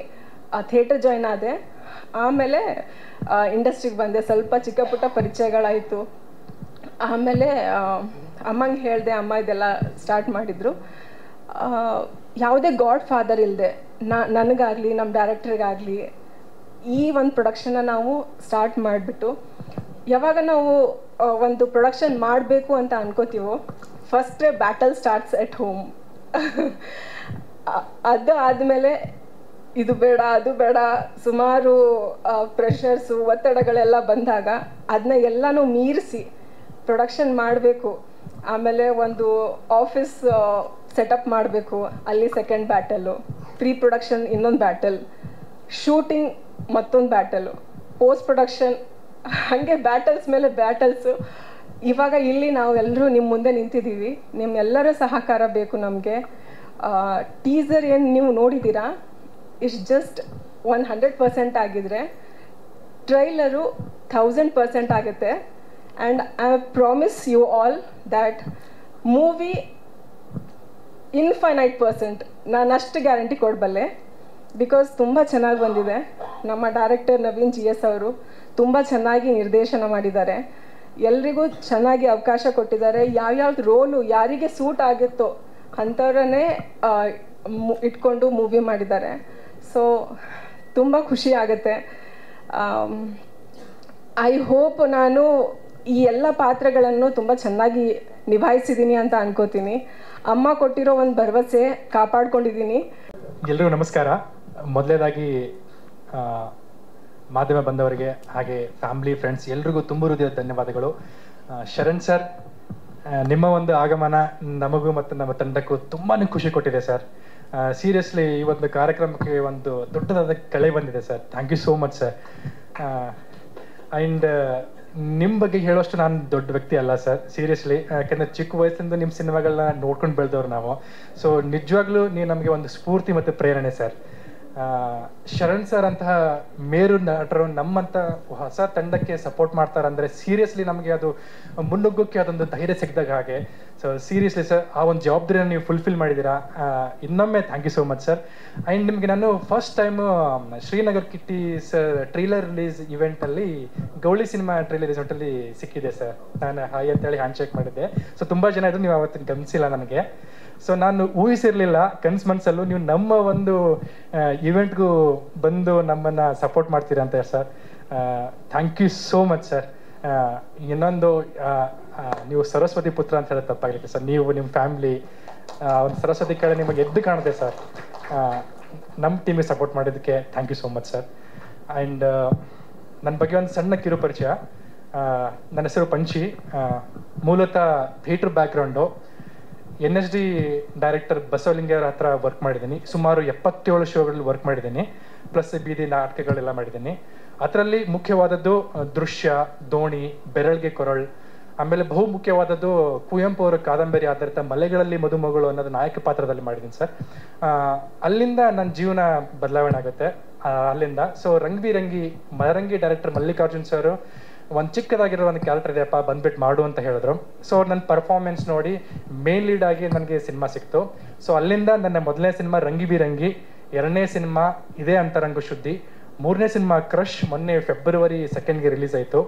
Speaker 5: ಥಿಯೇಟರ್ ಜಾಯ್ನ್ ಆದೆ. ಆಮೇಲೆ ಇಂಡಸ್ಟ್ರಿಗೆ ಬಂದೆ, ಸ್ವಲ್ಪ ಚಿಕ್ಕ ಪುಟ್ಟ ಪರಿಚಯಗಳಾಯಿತು. ಆಮೇಲೆ ಅಮ್ಮಂಗೆ ಹೇಳಿದೆ, ಅಮ್ಮ ಇದೆಲ್ಲ ಸ್ಟಾರ್ಟ್ ಮಾಡಿದರು. ಯಾವುದೇ ಗಾಡ್ ಫಾದರ್ ಇಲ್ಲದೆ ನನಗಾಗಲಿ ನಮ್ಮ ಡೈರೆಕ್ಟ್ರಿಗಾಗಲಿ ಈ ಒಂದು ಪ್ರೊಡಕ್ಷನ್ನ ನಾವು ಸ್ಟಾರ್ಟ್ ಮಾಡಿಬಿಟ್ಟು, ಯಾವಾಗ ನಾವು ಒಂದು ಪ್ರೊಡಕ್ಷನ್ ಮಾಡಬೇಕು ಅಂತ ಅನ್ಕೋತೀವೋ first battle starts at home. ಅದು ಆದಮೇಲೆ ಇದು ಬೇಡ ಅದು ಬೇಡ ಸುಮಾರು ಪ್ರೆಷರ್ಸು ಒತ್ತಡಗಳೆಲ್ಲ ಬಂದಾಗ ಅದನ್ನ ಎಲ್ಲನೂ ಮೀರಿಸಿ ಪ್ರೊಡಕ್ಷನ್ ಮಾಡಬೇಕು. ಆಮೇಲೆ ಒಂದು ಆಫೀಸ್ ಸೆಟಪ್ ಮಾಡಬೇಕು, ಅಲ್ಲಿ ಸೆಕೆಂಡ್ ಬ್ಯಾಟಲು, ಪ್ರೀ ಪ್ರೊಡಕ್ಷನ್ ಇನ್ನೊಂದು ಬ್ಯಾಟಲ್, ಶೂಟಿಂಗ್ ಮತ್ತೊಂದು ಬ್ಯಾಟಲು, ಪೋಸ್ಟ್ ಪ್ರೊಡಕ್ಷನ್, ಹಾಗೆ ಬ್ಯಾಟಲ್ಸ್ ಮೇಲೆ ಬ್ಯಾಟಲ್ಸು. ಇವಾಗ ಇಲ್ಲಿ ನಾವು ಎಲ್ಲರೂ ನಿಮ್ಮ ಮುಂದೆ ನಿಂತಿದ್ದೀವಿ, ನಿಮ್ಮೆಲ್ಲರ ಸಹಕಾರ ಬೇಕು ನಮಗೆ. ಟೀಸರ್ ಏನು ನೀವು ನೋಡಿದ್ದೀರಾ ಇಟ್ಸ್ ಜಸ್ಟ್ 100% ಆಗಿದ್ರೆ ಟ್ರೈಲರು 1000% ಆಗುತ್ತೆ. And I promise you all that movie infinite% ನಾನು ಅಷ್ಟು ಗ್ಯಾರಂಟಿ ಕೊಡಬಲ್ಲೆ. ಬಿಕಾಸ್ ತುಂಬ ಚೆನ್ನಾಗಿ ಬಂದಿದೆ. ನಮ್ಮ ಡೈರೆಕ್ಟರ್ ನವೀನ್ GS ಅವರು ತುಂಬ ಚೆನ್ನಾಗಿ ನಿರ್ದೇಶನ ಮಾಡಿದ್ದಾರೆ, ಎಲ್ರಿಗೂ ಚೆನ್ನಾಗಿ ಅವಕಾಶ ಕೊಟ್ಟಿದ್ದಾರೆ. ಯಾವ್ಯಾವ್ದು ರೋಲು ಯಾರಿಗೆ ಸೂಟ್ ಆಗುತ್ತೋ ಅಂಥವ್ರನ್ನೇ ಇಟ್ಕೊಂಡು ಮೂವಿ ಮಾಡಿದ್ದಾರೆ. ಸೊ ತುಂಬ ಖುಷಿ ಆಗುತ್ತೆ. ಐ ಹೋಪ್ ನಾನು ಈ ಎಲ್ಲ ಪಾತ್ರಗಳನ್ನು ತುಂಬ ಚೆನ್ನಾಗಿ ನಿಭಾಯಿಸಿದ್ದೀನಿ ಅಂತ ಅನ್ಕೋತೀನಿ. ಅಮ್ಮ ಕೊಟ್ಟಿರೋ ಒಂದು ಭರವಸೆ ಕಾಪಾಡ್ಕೊಂಡಿದ್ದೀನಿ.
Speaker 6: ಎಲ್ರಿಗೂ ನಮಸ್ಕಾರ. ಮೊದಲನೇದಾಗಿ ಮಾಧ್ಯಮ ಬಂದವರಿಗೆ ಹಾಗೆ ಫ್ಯಾಮಿಲಿ ಫ್ರೆಂಡ್ಸ್ ಎಲ್ರಿಗೂ ತುಂಬ ಹೃದಯದ ಧನ್ಯವಾದಗಳು. ಶರಣ್ ಸರ್, ನಿಮ್ಮ ಒಂದು ಆಗಮನ ನಮಗೂ ಮತ್ತು ನಮ್ಮ ತಂಡಕ್ಕೂ ತುಂಬಾ ಖುಷಿ ಕೊಟ್ಟಿದೆ ಸರ್. ಸೀರಿಯಸ್ಲಿ ಈ ಒಂದು ಕಾರ್ಯಕ್ರಮಕ್ಕೆ ಒಂದು ದೊಡ್ಡದಾದ ಕಳೆ ಬಂದಿದೆ sir. Thank you so much sir. And ನಿಮ್ಮ ಬಗ್ಗೆ ಹೇಳೋಷ್ಟು ನಾನು ದೊಡ್ಡ ವ್ಯಕ್ತಿ ಅಲ್ಲ ಸರ್, ಸೀರಿಯಸ್ಲಿ. ಯಾಕೆಂದರೆ ಚಿಕ್ಕ ವಯಸ್ಸಿಂದ ನಿಮ್ಮ ಸಿನಿಮಾಗಳನ್ನ ನೋಡ್ಕೊಂಡು ಬೆಳೆದವ್ರು ನಾವು. ಸೊ ನಿಜವಾಗ್ಲೂ ನೀವು ನಮಗೆ ಒಂದು ಸ್ಫೂರ್ತಿ ಮತ್ತು ಪ್ರೇರಣೆ ಸರ್. ಶರಣ್ ಸರ್ ಅಂತಹ ಮೇರು ನಟರು ನಮ್ಮಂಥ ಹೊಸ ತಂಡಕ್ಕೆ ಸಪೋರ್ಟ್ ಮಾಡ್ತಾರಂದರೆ ಸೀರಿಯಸ್ಲಿ ನಮಗೆ ಅದು ಮುನ್ನುಗ್ಗೋಕ್ಕೆ ಅದೊಂದು ಧೈರ್ಯ ಸಿಕ್ಕಿದಾಗ ಹಾಗೆ. ಸೊ ಸೀರಿಯಸ್ಲಿ ಸರ್, ಆ ಒಂದು ಜವಾಬ್ದಾರಿಯನ್ನು ನೀವು ಫುಲ್ಫಿಲ್ ಮಾಡಿದ್ದೀರಾ. ಇನ್ನೊಮ್ಮೆ thank you so much sir. And ನಿಮಗೆ ನಾನು first time Srinagar Kitty sir trailer release ಇವೆಂಟಲ್ಲಿ ಗೌಳಿ ಸಿನಿಮಾ ಟ್ರೈಲರ್ ಇವೆಂಟಲ್ಲಿ ಸಿಕ್ಕಿದೆ ಸರ್. ನಾನು ಹಾಯ್ ಅಂತೇಳಿ ಹ್ಯಾಂಡ್ ಶೇಕ್ ಮಾಡಿದ್ದೆ. ಸೊ ತುಂಬ ಜನ ಇದ್ರು, ನೀವು ಅವತ್ತಿನ ಗಮನಿಸಿಲ್ಲ ನನಗೆ. ಸೊ ನಾನು ಊಹಿಸಿರ್ಲಿಲ್ಲ ಮನಸ್ಸಲ್ಲೂ ನೀವು ನಮ್ಮ ಒಂದು ಇವೆಂಟ್ಗೂ ಬಂದು ನಮ್ಮನ್ನು ಸಪೋರ್ಟ್ ಮಾಡ್ತೀರಾ ಅಂತ sir. Thank you so much sir. ಇನ್ನೊಂದು ನೀವು ಸರಸ್ವತಿ ಪುತ್ರ ಅಂತ ಹೇಳೋದು ತಪ್ಪಾಗಿರುತ್ತೆ ಸರ್. ನೀವು ನಿಮ್ಮ ಫ್ಯಾಮ್ಲಿ ಒಂದು ಸರಸ್ವತಿ ಕಡೆ ನಿಮಗೆ ಎದ್ದು ಕಾಣುತ್ತೆ ಸರ್. ನಮ್ಮ ಟೀಮಿಗೆ ಸಪೋರ್ಟ್ ಮಾಡಿದ್ದಕ್ಕೆ thank you so much sir. And ನನ್ನ ಬಗ್ಗೆ ಒಂದು ಸಣ್ಣ ಕಿರು ಪರಿಚಯ. ನನ್ನ ಹೆಸರು ಪಂಚಿ. ಮೂಲತಃ ಥಿಯೇಟ್ರ್ ಬ್ಯಾಕ್ಗ್ರೌಂಡು. NSD ಡೈರೆಕ್ಟರ್ ಬಸವಲಿಂಗರ ಹತ್ರ ವರ್ಕ್ ಮಾಡಿದ್ದೀನಿ. ಸುಮಾರು 77 ಶೋಗಳಲ್ಲಿ ವರ್ಕ್ ಮಾಡಿದ್ದೀನಿ, ಪ್ಲಸ್ ಬೀದಿ ನಾಟಕಗಳೆಲ್ಲ ಮಾಡಿದ್ದೀನಿ. ಅದರಲ್ಲಿ ಮುಖ್ಯವಾದದ್ದು ದೃಶ್ಯ, ದೋಣಿ, ಬೆರಳ್ಗೆ ಕೊರಳ್, ಆಮೇಲೆ ಬಹು ಮುಖ್ಯವಾದದ್ದು ಕುವೆಂಪು ಅವರ ಕಾದಂಬರಿ ಆಧಾರಿತ ಮಲೆಗಳಲ್ಲಿ ಮದುಮಗಳು ಅನ್ನೋದು ನಾಯಕ ಪಾತ್ರದಲ್ಲಿ ಮಾಡಿದ್ದೀನಿ ಸರ್. ಅಲ್ಲಿಂದ ನನ್ನ ಜೀವನ ಬದಲಾವಣೆ ಆಗುತ್ತೆ ಅಲ್ಲಿಂದ. ಸೊ ರಂಗಿ ಮರಂಗಿ ಡೈರೆಕ್ಟರ್ ಮಲ್ಲಿಕಾರ್ಜುನ್ ಸರ್ ಒಂದು ಚಿಕ್ಕದಾಗಿರೋ ಒಂದು ಕ್ಯಾರೆಕ್ಟರ್ ಇದೆಯಪ್ಪ ಬಂದ್ಬಿಟ್ಟು ಮಾಡು ಅಂತ ಹೇಳಿದ್ರು. ಸೊ ನನ್ನ ಪರ್ಫಾರ್ಮೆನ್ಸ್ ನೋಡಿ ಮೇನ್ ಲೀಡ್ ಆಗಿ ನನಗೆ ಸಿನಿಮಾ ಸಿಕ್ತು. ಸೊ ಅಲ್ಲಿಂದ ನನ್ನ ಮೊದಲನೇ ಸಿನಿಮಾ ರಂಗಿ ಬಿರಂಗಿ, ಎರಡನೇ ಸಿನಿಮಾ ಇದೇ ಅಂತರಂಗ ಶುದ್ಧಿ, ಮೂರನೇ ಸಿನಿಮಾ ಕ್ರಶ್ ಮೊನ್ನೆ ಫೆಬ್ರವರಿ 2ಗೆ ರಿಲೀಸ್ ಆಯಿತು.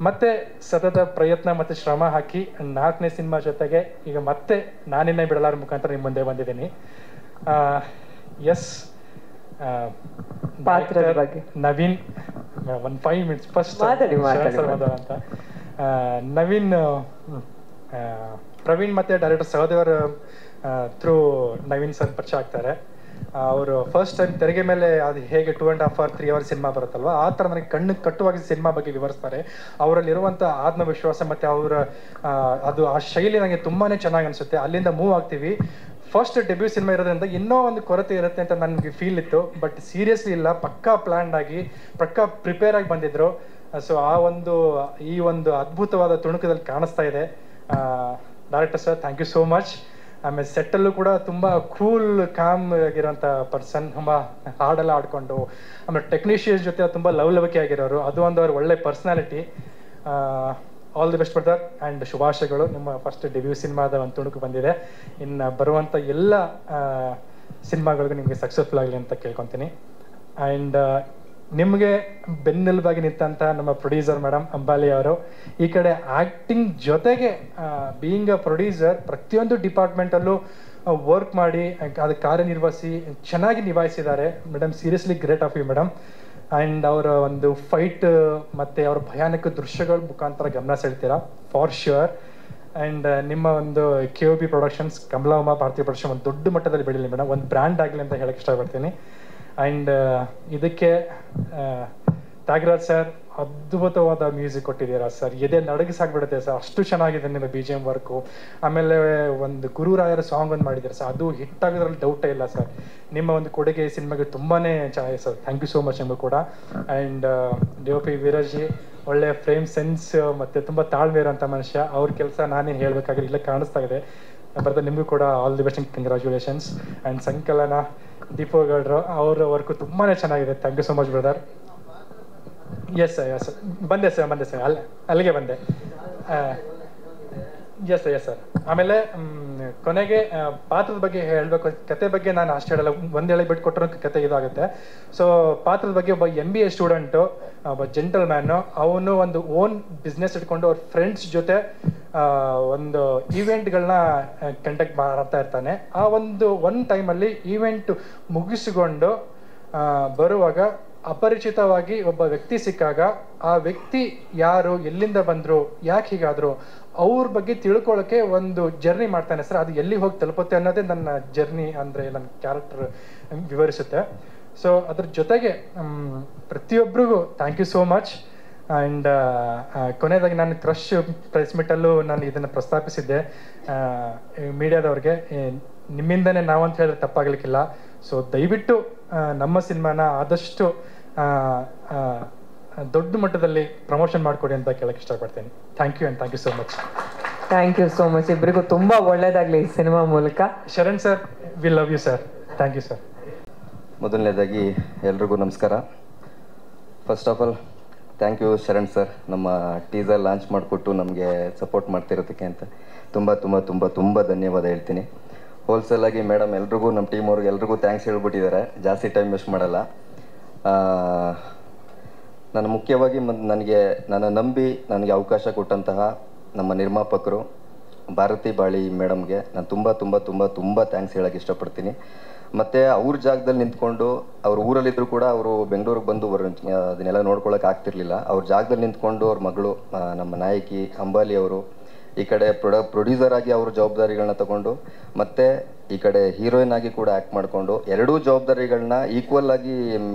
Speaker 6: ಮತ್ತೆ ಸತತ ಪ್ರಯತ್ನ ಮತ್ತು ಶ್ರಮ ಹಾಕಿ 4ನೇ ಸಿನಿಮಾ ಜೊತೆಗೆ ಈಗ ಮತ್ತೆ ನಾನಿನ್ನೇ ಬಿಡಲಾರ ಮುಖಾಂತರ ನಿಮ್ಮ ಮುಂದೆ ಬಂದಿದ್ದೀನಿ. ಎಸ್,
Speaker 1: ಪಾತ್ರದ ಬಗ್ಗೆ
Speaker 6: ನವೀನ್, ಒಂದು 5 ಮಿನಿಟ್ಸ್ ಫಸ್ಟ್ ಅಂತ. ನವೀನ್, ಪ್ರವೀಣ್ ಮತ್ತೆ ಡೈರೆಕ್ಟರ್ ಸಹದೇವರ್ ಥ್ರೂ ನವೀನ್ ಸರ್ ಪರಿಚಯ ಆಗ್ತಾರೆ. ಅವರು ಫಸ್ಟ್ ಟೈಮ್ ತೆರೆಗೆ ಮೇಲೆ ಅದು ಹೇಗೆ 2.5 or 3 hours ಸಿನಿಮಾ ಬರುತ್ತಲ್ವ, ಆ ಥರ ನನಗೆ ಕಣ್ಣು ಕಟ್ಟುವಾಗಿ ಸಿನಿಮಾ ಬಗ್ಗೆ ವಿವರಿಸ್ತಾರೆ. ಅವರಲ್ಲಿರುವಂಥ ಆತ್ಮವಿಶ್ವಾಸ ಮತ್ತು ಅವರ ಅದು ಆ ಶೈಲಿ ನನಗೆ ತುಂಬಾ ಚೆನ್ನಾಗಿ ಅನಿಸುತ್ತೆ. ಅಲ್ಲಿಂದ ಮೂವ್ ಆಗ್ತೀವಿ. ಫಸ್ಟ್ ಡೆಬ್ಯೂ ಸಿನಿಮಾ ಇರೋದ್ರಿಂದ ಇನ್ನೂ ಒಂದು ಕೊರತೆ ಇರುತ್ತೆ ಅಂತ ನನಗೆ ಫೀಲ್ ಇತ್ತು, ಬಟ್ ಸೀರಿಯಸ್ಲಿ ಇಲ್ಲ, ಪಕ್ಕಾ ಪ್ಲ್ಯಾನ್ಡ್ ಆಗಿ ಪಕ್ಕಾ ಪ್ರಿಪೇರ್ ಆಗಿ ಬಂದಿದ್ರು. ಸೊ ಈ ಒಂದು ಅದ್ಭುತವಾದ ತುಣುಕದಲ್ಲಿ ಕಾಣಿಸ್ತಾ ಇದೆ. Director sir, thank you so much. ಆಮೇಲೆ ಸೆಟ್ಟಲ್ಲೂ ಕೂಡ ತುಂಬ ಕೂಲ್ ಕಾಮ್ ಆಗಿರೋಂಥ ಪರ್ಸನ್, ತುಂಬ ಹಾಡೆಲ್ಲ ಆಡ್ಕೊಂಡು, ಆಮೇಲೆ ಟೆಕ್ನಿಷಿಯನ್ಸ್ ಜೊತೆ ತುಂಬ ಲವಲವಿಕೆ ಆಗಿರೋರು, ಅದು ಒಂದು ಅವ್ರ ಒಳ್ಳೆ personality. All the best for that and ಶುಭಾಶಯಗಳು. ನಿಮ್ಮ ಫಸ್ಟ್ ಡೆಬ್ಯೂ ಸಿನಿಮಾದ ಒಂದು ತುಣುಕು ಬಂದಿದೆ. ಇನ್ನು ಬರುವಂಥ ಎಲ್ಲ ಸಿನಿಮಾಗಳಿಗೂ ನಿಮಗೆ ಸಕ್ಸಸ್ಫುಲ್ ಆಗಲಿ ಅಂತ ಕೇಳ್ಕೊತೀನಿ. ಆ್ಯಂಡ್ ನಿಮಗೆ ಬೆನ್ನೆಲುಬಾಗಿ ನಿಂತಂಥ ನಮ್ಮ ಪ್ರೊಡ್ಯೂಸರ್ ಮೇಡಮ್ ಅಂಬಾಲಿ ಅವರು, ಈ ಕಡೆ ಆ್ಯಕ್ಟಿಂಗ್ ಜೊತೆಗೆ ಬೀಯಿಂಗ್ ಅ ಪ್ರೊಡ್ಯೂಸರ್ ಪ್ರತಿಯೊಂದು ಡಿಪಾರ್ಟ್ಮೆಂಟಲ್ಲೂ ವರ್ಕ್ ಮಾಡಿ ಅದಕ್ಕೆ ಕಾರ್ಯನಿರ್ವಹಿಸಿ ಚೆನ್ನಾಗಿ ನಿಭಾಯಿಸಿದ್ದಾರೆ madam. Seriously great of you madam. And ಅವರ ಒಂದು ಫೈಟ್ ಮತ್ತು ಅವರ ಭಯಾನಕ ದೃಶ್ಯಗಳ ಮುಖಾಂತರ ಗಮನ ಸೆಳ್ತೀರಾ ಫಾರ್ ಶ್ಯೂರ್. ಆ್ಯಂಡ್ ನಿಮ್ಮ ಒಂದು KOB ಪ್ರೊಡಕ್ಷನ್ಸ್, ಕಮಲಾ ಉಮಾ ಭಾರತೀಯ ಪ್ರೊಡಕ್ಷನ್ ಒಂದು ದೊಡ್ಡ ಮಟ್ಟದಲ್ಲಿ ಬೆಳೀಲಿ ಮೇಡಮ್, ಒಂದು ಬ್ರ್ಯಾಂಡ್ ಆಗಲಿ ಅಂತ ಹೇಳಕ್ಕೆ ಇಷ್ಟಪಡ್ತೀನಿ. ಆ್ಯಂಡ್ ಇದಕ್ಕೆ ತ್ಯಾಗರಾಜ್ ಸರ್ ಅದ್ಭುತವಾದ ಮ್ಯೂಸಿಕ್ ಕೊಟ್ಟಿದ್ದೀರಾ ಸರ್, ಎದೆ ನಡಗಿಸಾಗ್ಬಿಡುತ್ತೆ ಸರ್, ಅಷ್ಟು ಚೆನ್ನಾಗಿದೆ ನಿಮ್ಮ BGM ವರ್ಕು. ಆಮೇಲೆ ಒಂದು ಗುರುರಾಯರ ಸಾಂಗ್ ಒಂದು ಮಾಡಿದ್ದಾರೆ ಸರ್, ಅದು ಹಿಟ್ ಆಗೋದ್ರಲ್ಲಿ ಡೌಟೇ ಇಲ್ಲ ಸರ್. ನಿಮ್ಮ ಒಂದು ಕೊಡುಗೆ ಸಿನಿಮಾಗೆ ತುಂಬಾ ಚೆನ್ನಾಗಿದೆ sir, thank you so much ನಿಮಗೂ ಕೂಡ. ಆ್ಯಂಡ್ DOP ವೀರಜಿ ಒಳ್ಳೆ ಫ್ರೇಮ್ ಸೆನ್ಸ್ ಮತ್ತು ತುಂಬ ತಾಳ್ಮೆ ಇರೋಂಥ ಮನುಷ್ಯ, ಅವ್ರ ಕೆಲಸ ನಾನೇನು ಹೇಳಬೇಕಾಗಿಲ್ಲ, ಇಲ್ಲ ಕಾಣಿಸ್ತಾ ಇದೆ. ಬರ್ತಾ ನಿಮಗೂ ಕೂಡ all the best and congratulations. And ಸಂಕಲನ ದೀಪು ಗೌಡ್ರು, ಅವರ ವರ್ಕು ತುಂಬಾ ಚೆನ್ನಾಗಿದೆ, thank you so much brother. Yes sir ಬಂದೆ ಸರ್ ಅಲ್ಲಿಗೆ ಬಂದೆ. Yes sir. ಆಮೇಲೆ ಕೊನೆಗೆ ಪಾತ್ರದ ಬಗ್ಗೆ ಹೇಳಬೇಕು. ಕತೆ ಬಗ್ಗೆ ನಾನು ಅಷ್ಟು ಹೇಳಲ್ಲ, ಒಂದು ಹೇಳಿ ಬಿಟ್ಟು ಕೊಟ್ಟರು ಕತೆ ಇದಾಗುತ್ತೆ. ಸೊ ಪಾತ್ರದ ಬಗ್ಗೆ ಒಬ್ಬ MBA ಸ್ಟೂಡೆಂಟು, ಒಬ್ಬ ಜೆಂಟಲ್ ಮ್ಯಾನು, ಅವನು ಒಂದು ಓನ್ ಬಿಸ್ನೆಸ್ ಇಟ್ಕೊಂಡು ಅವ್ರ ಫ್ರೆಂಡ್ಸ್ ಜೊತೆ ಒಂದು ಈವೆಂಟ್ಗಳನ್ನ ಕಂಡಕ್ಟ್ ಮಾಡ್ತಾ ಇರ್ತಾನೆ. ಆ ಒಂದು ಟೈಮಲ್ಲಿ ಈವೆಂಟ್ ಮುಗಿಸಿಕೊಂಡು ಬರುವಾಗ ಅಪರಿಚಿತವಾಗಿ ಒಬ್ಬ ವ್ಯಕ್ತಿ ಸಿಕ್ಕಾಗ, ಆ ವ್ಯಕ್ತಿ ಯಾರು, ಎಲ್ಲಿಂದ ಬಂದರು, ಯಾಕೆ ಹೀಗಾದರು, ಅವ್ರ ಬಗ್ಗೆ ತಿಳ್ಕೊಳ್ಳೋಕ್ಕೆ ಒಂದು ಜರ್ನಿ ಮಾಡ್ತಾನೆ ಸರ್. ಅದು ಎಲ್ಲಿ ಹೋಗಿ ತಲುಪುತ್ತೆ ಅನ್ನೋದೇ ನನ್ನ ಜರ್ನಿ, ಅಂದರೆ ನನ್ನ ಕ್ಯಾರೆಕ್ಟರ್ ವಿವರಿಸುತ್ತೆ. ಸೊ ಅದ್ರ ಜೊತೆಗೆ ಪ್ರತಿಯೊಬ್ಬರಿಗೂ thank you so much. And ಕೊನೆಯದಾಗಿ ನಾನು ಕ್ರಶ್ ಪ್ರೆಸ್ ಮೀಟಲ್ಲೂ ನಾನು ಇದನ್ನು ಪ್ರಸ್ತಾಪಿಸಿದ್ದೆ ಮೀಡಿಯಾದವ್ರಿಗೆ, ನಿಮ್ಮಿಂದನೇ ನಾವಂತ ಹೇಳಿದ್ರೆ ತಪ್ಪಾಗಲಿಕ್ಕಿಲ್ಲ. ಸೊ ದಯವಿಟ್ಟು ನಮ್ಮ ಸಿನಿಮಾನ ಆದಷ್ಟು ದೊಡ್ಡ ಮಟ್ಟದಲ್ಲಿ ಪ್ರಮೋಷನ್ ಮಾಡಿಕೊಡಿ ಅಂತ ಕೇಳಕ್ಕೆ ಇಷ್ಟಪಡ್ತೀನಿ. Thank you and thank you so much.
Speaker 1: Thank you so much. ಇಬ್ಬರಿಗೂ ತುಂಬ ಒಳ್ಳೇದಾಗಲಿ ಈ ಸಿನಿಮಾ ಮೂಲಕ.
Speaker 6: Sharan sir, we love you sir. Thank you sir.
Speaker 7: ಮೊದಲನೇದಾಗಿ ಎಲ್ರಿಗೂ ನಮಸ್ಕಾರ. First of all thank you Sharan sir, ನಮ್ಮ ಟೀಸರ್ ಲಾಂಚ್ ಮಾಡಿಕೊಟ್ಟು ನಮಗೆ ಸಪೋರ್ಟ್ ಮಾಡ್ತಿರೋದಕ್ಕೆ ಅಂತ ತುಂಬ ತುಂಬ ತುಂಬ ತುಂಬ ಧನ್ಯವಾದ ಹೇಳ್ತೀನಿ. ಹೋಲ್ಸೇಲಾಗಿ ಮೇಡಮ್ ಎಲ್ರಿಗೂ, ನಮ್ಮ ಟೀಮ್ ಅವ್ರಿಗೆ ಎಲ್ರಿಗೂ ಥ್ಯಾಂಕ್ಸ್ ಹೇಳ್ಬಿಟ್ಟಿದ್ದಾರೆ, ಜಾಸ್ತಿ ಟೈಮ್ ವೇಸ್ಟ್ ಮಾಡಲ್ಲ. ನಾನು ಮುಖ್ಯವಾಗಿ ನನ್ನ ನಂಬಿ ನನಗೆ ಅವಕಾಶ ಕೊಟ್ಟಂತಹ ನಮ್ಮ ನಿರ್ಮಾಪಕರು ಭಾರತಿ ಬಾಳಿ ಮೇಡಮ್ಗೆ ನಾನು ತುಂಬ ತುಂಬ ತುಂಬ ತುಂಬ ಥ್ಯಾಂಕ್ಸ್ ಹೇಳೋಕ್ಕೆ ಇಷ್ಟಪಡ್ತೀನಿ. ಮತ್ತು ಅವ್ರ ಜಾಗದಲ್ಲಿ ನಿಂತ್ಕೊಂಡು, ಅವ್ರ ಊರಲ್ಲಿದ್ದರೂ ಕೂಡ ಅವರು ಬೆಂಗಳೂರಿಗೆ ಬಂದು ಅದನ್ನೆಲ್ಲ ನೋಡ್ಕೊಳ್ಳೋಕೆ ಆಗ್ತಿರ್ಲಿಲ್ಲ. ಅವ್ರ ಜಾಗದಲ್ಲಿ ನಿಂತ್ಕೊಂಡು ಅವ್ರ ಮಗಳು ನಮ್ಮ ನಾಯಕಿ ಅಂಬಾಲಿ ಅವರು ಈ ಕಡೆ ಪ್ರೊಡ್ಯೂಸರ್ ಆಗಿ ಅವ್ರ ಜವಾಬ್ದಾರಿಗಳನ್ನ ತಗೊಂಡು, ಮತ್ತು ಈ ಕಡೆ ಹೀರೋಯಿನ್ ಆಗಿ ಕೂಡ ಆ್ಯಕ್ಟ್ ಮಾಡಿಕೊಂಡು, ಎರಡೂ ಜವಾಬ್ದಾರಿಗಳನ್ನ ಈಕ್ವಲ್ ಆಗಿ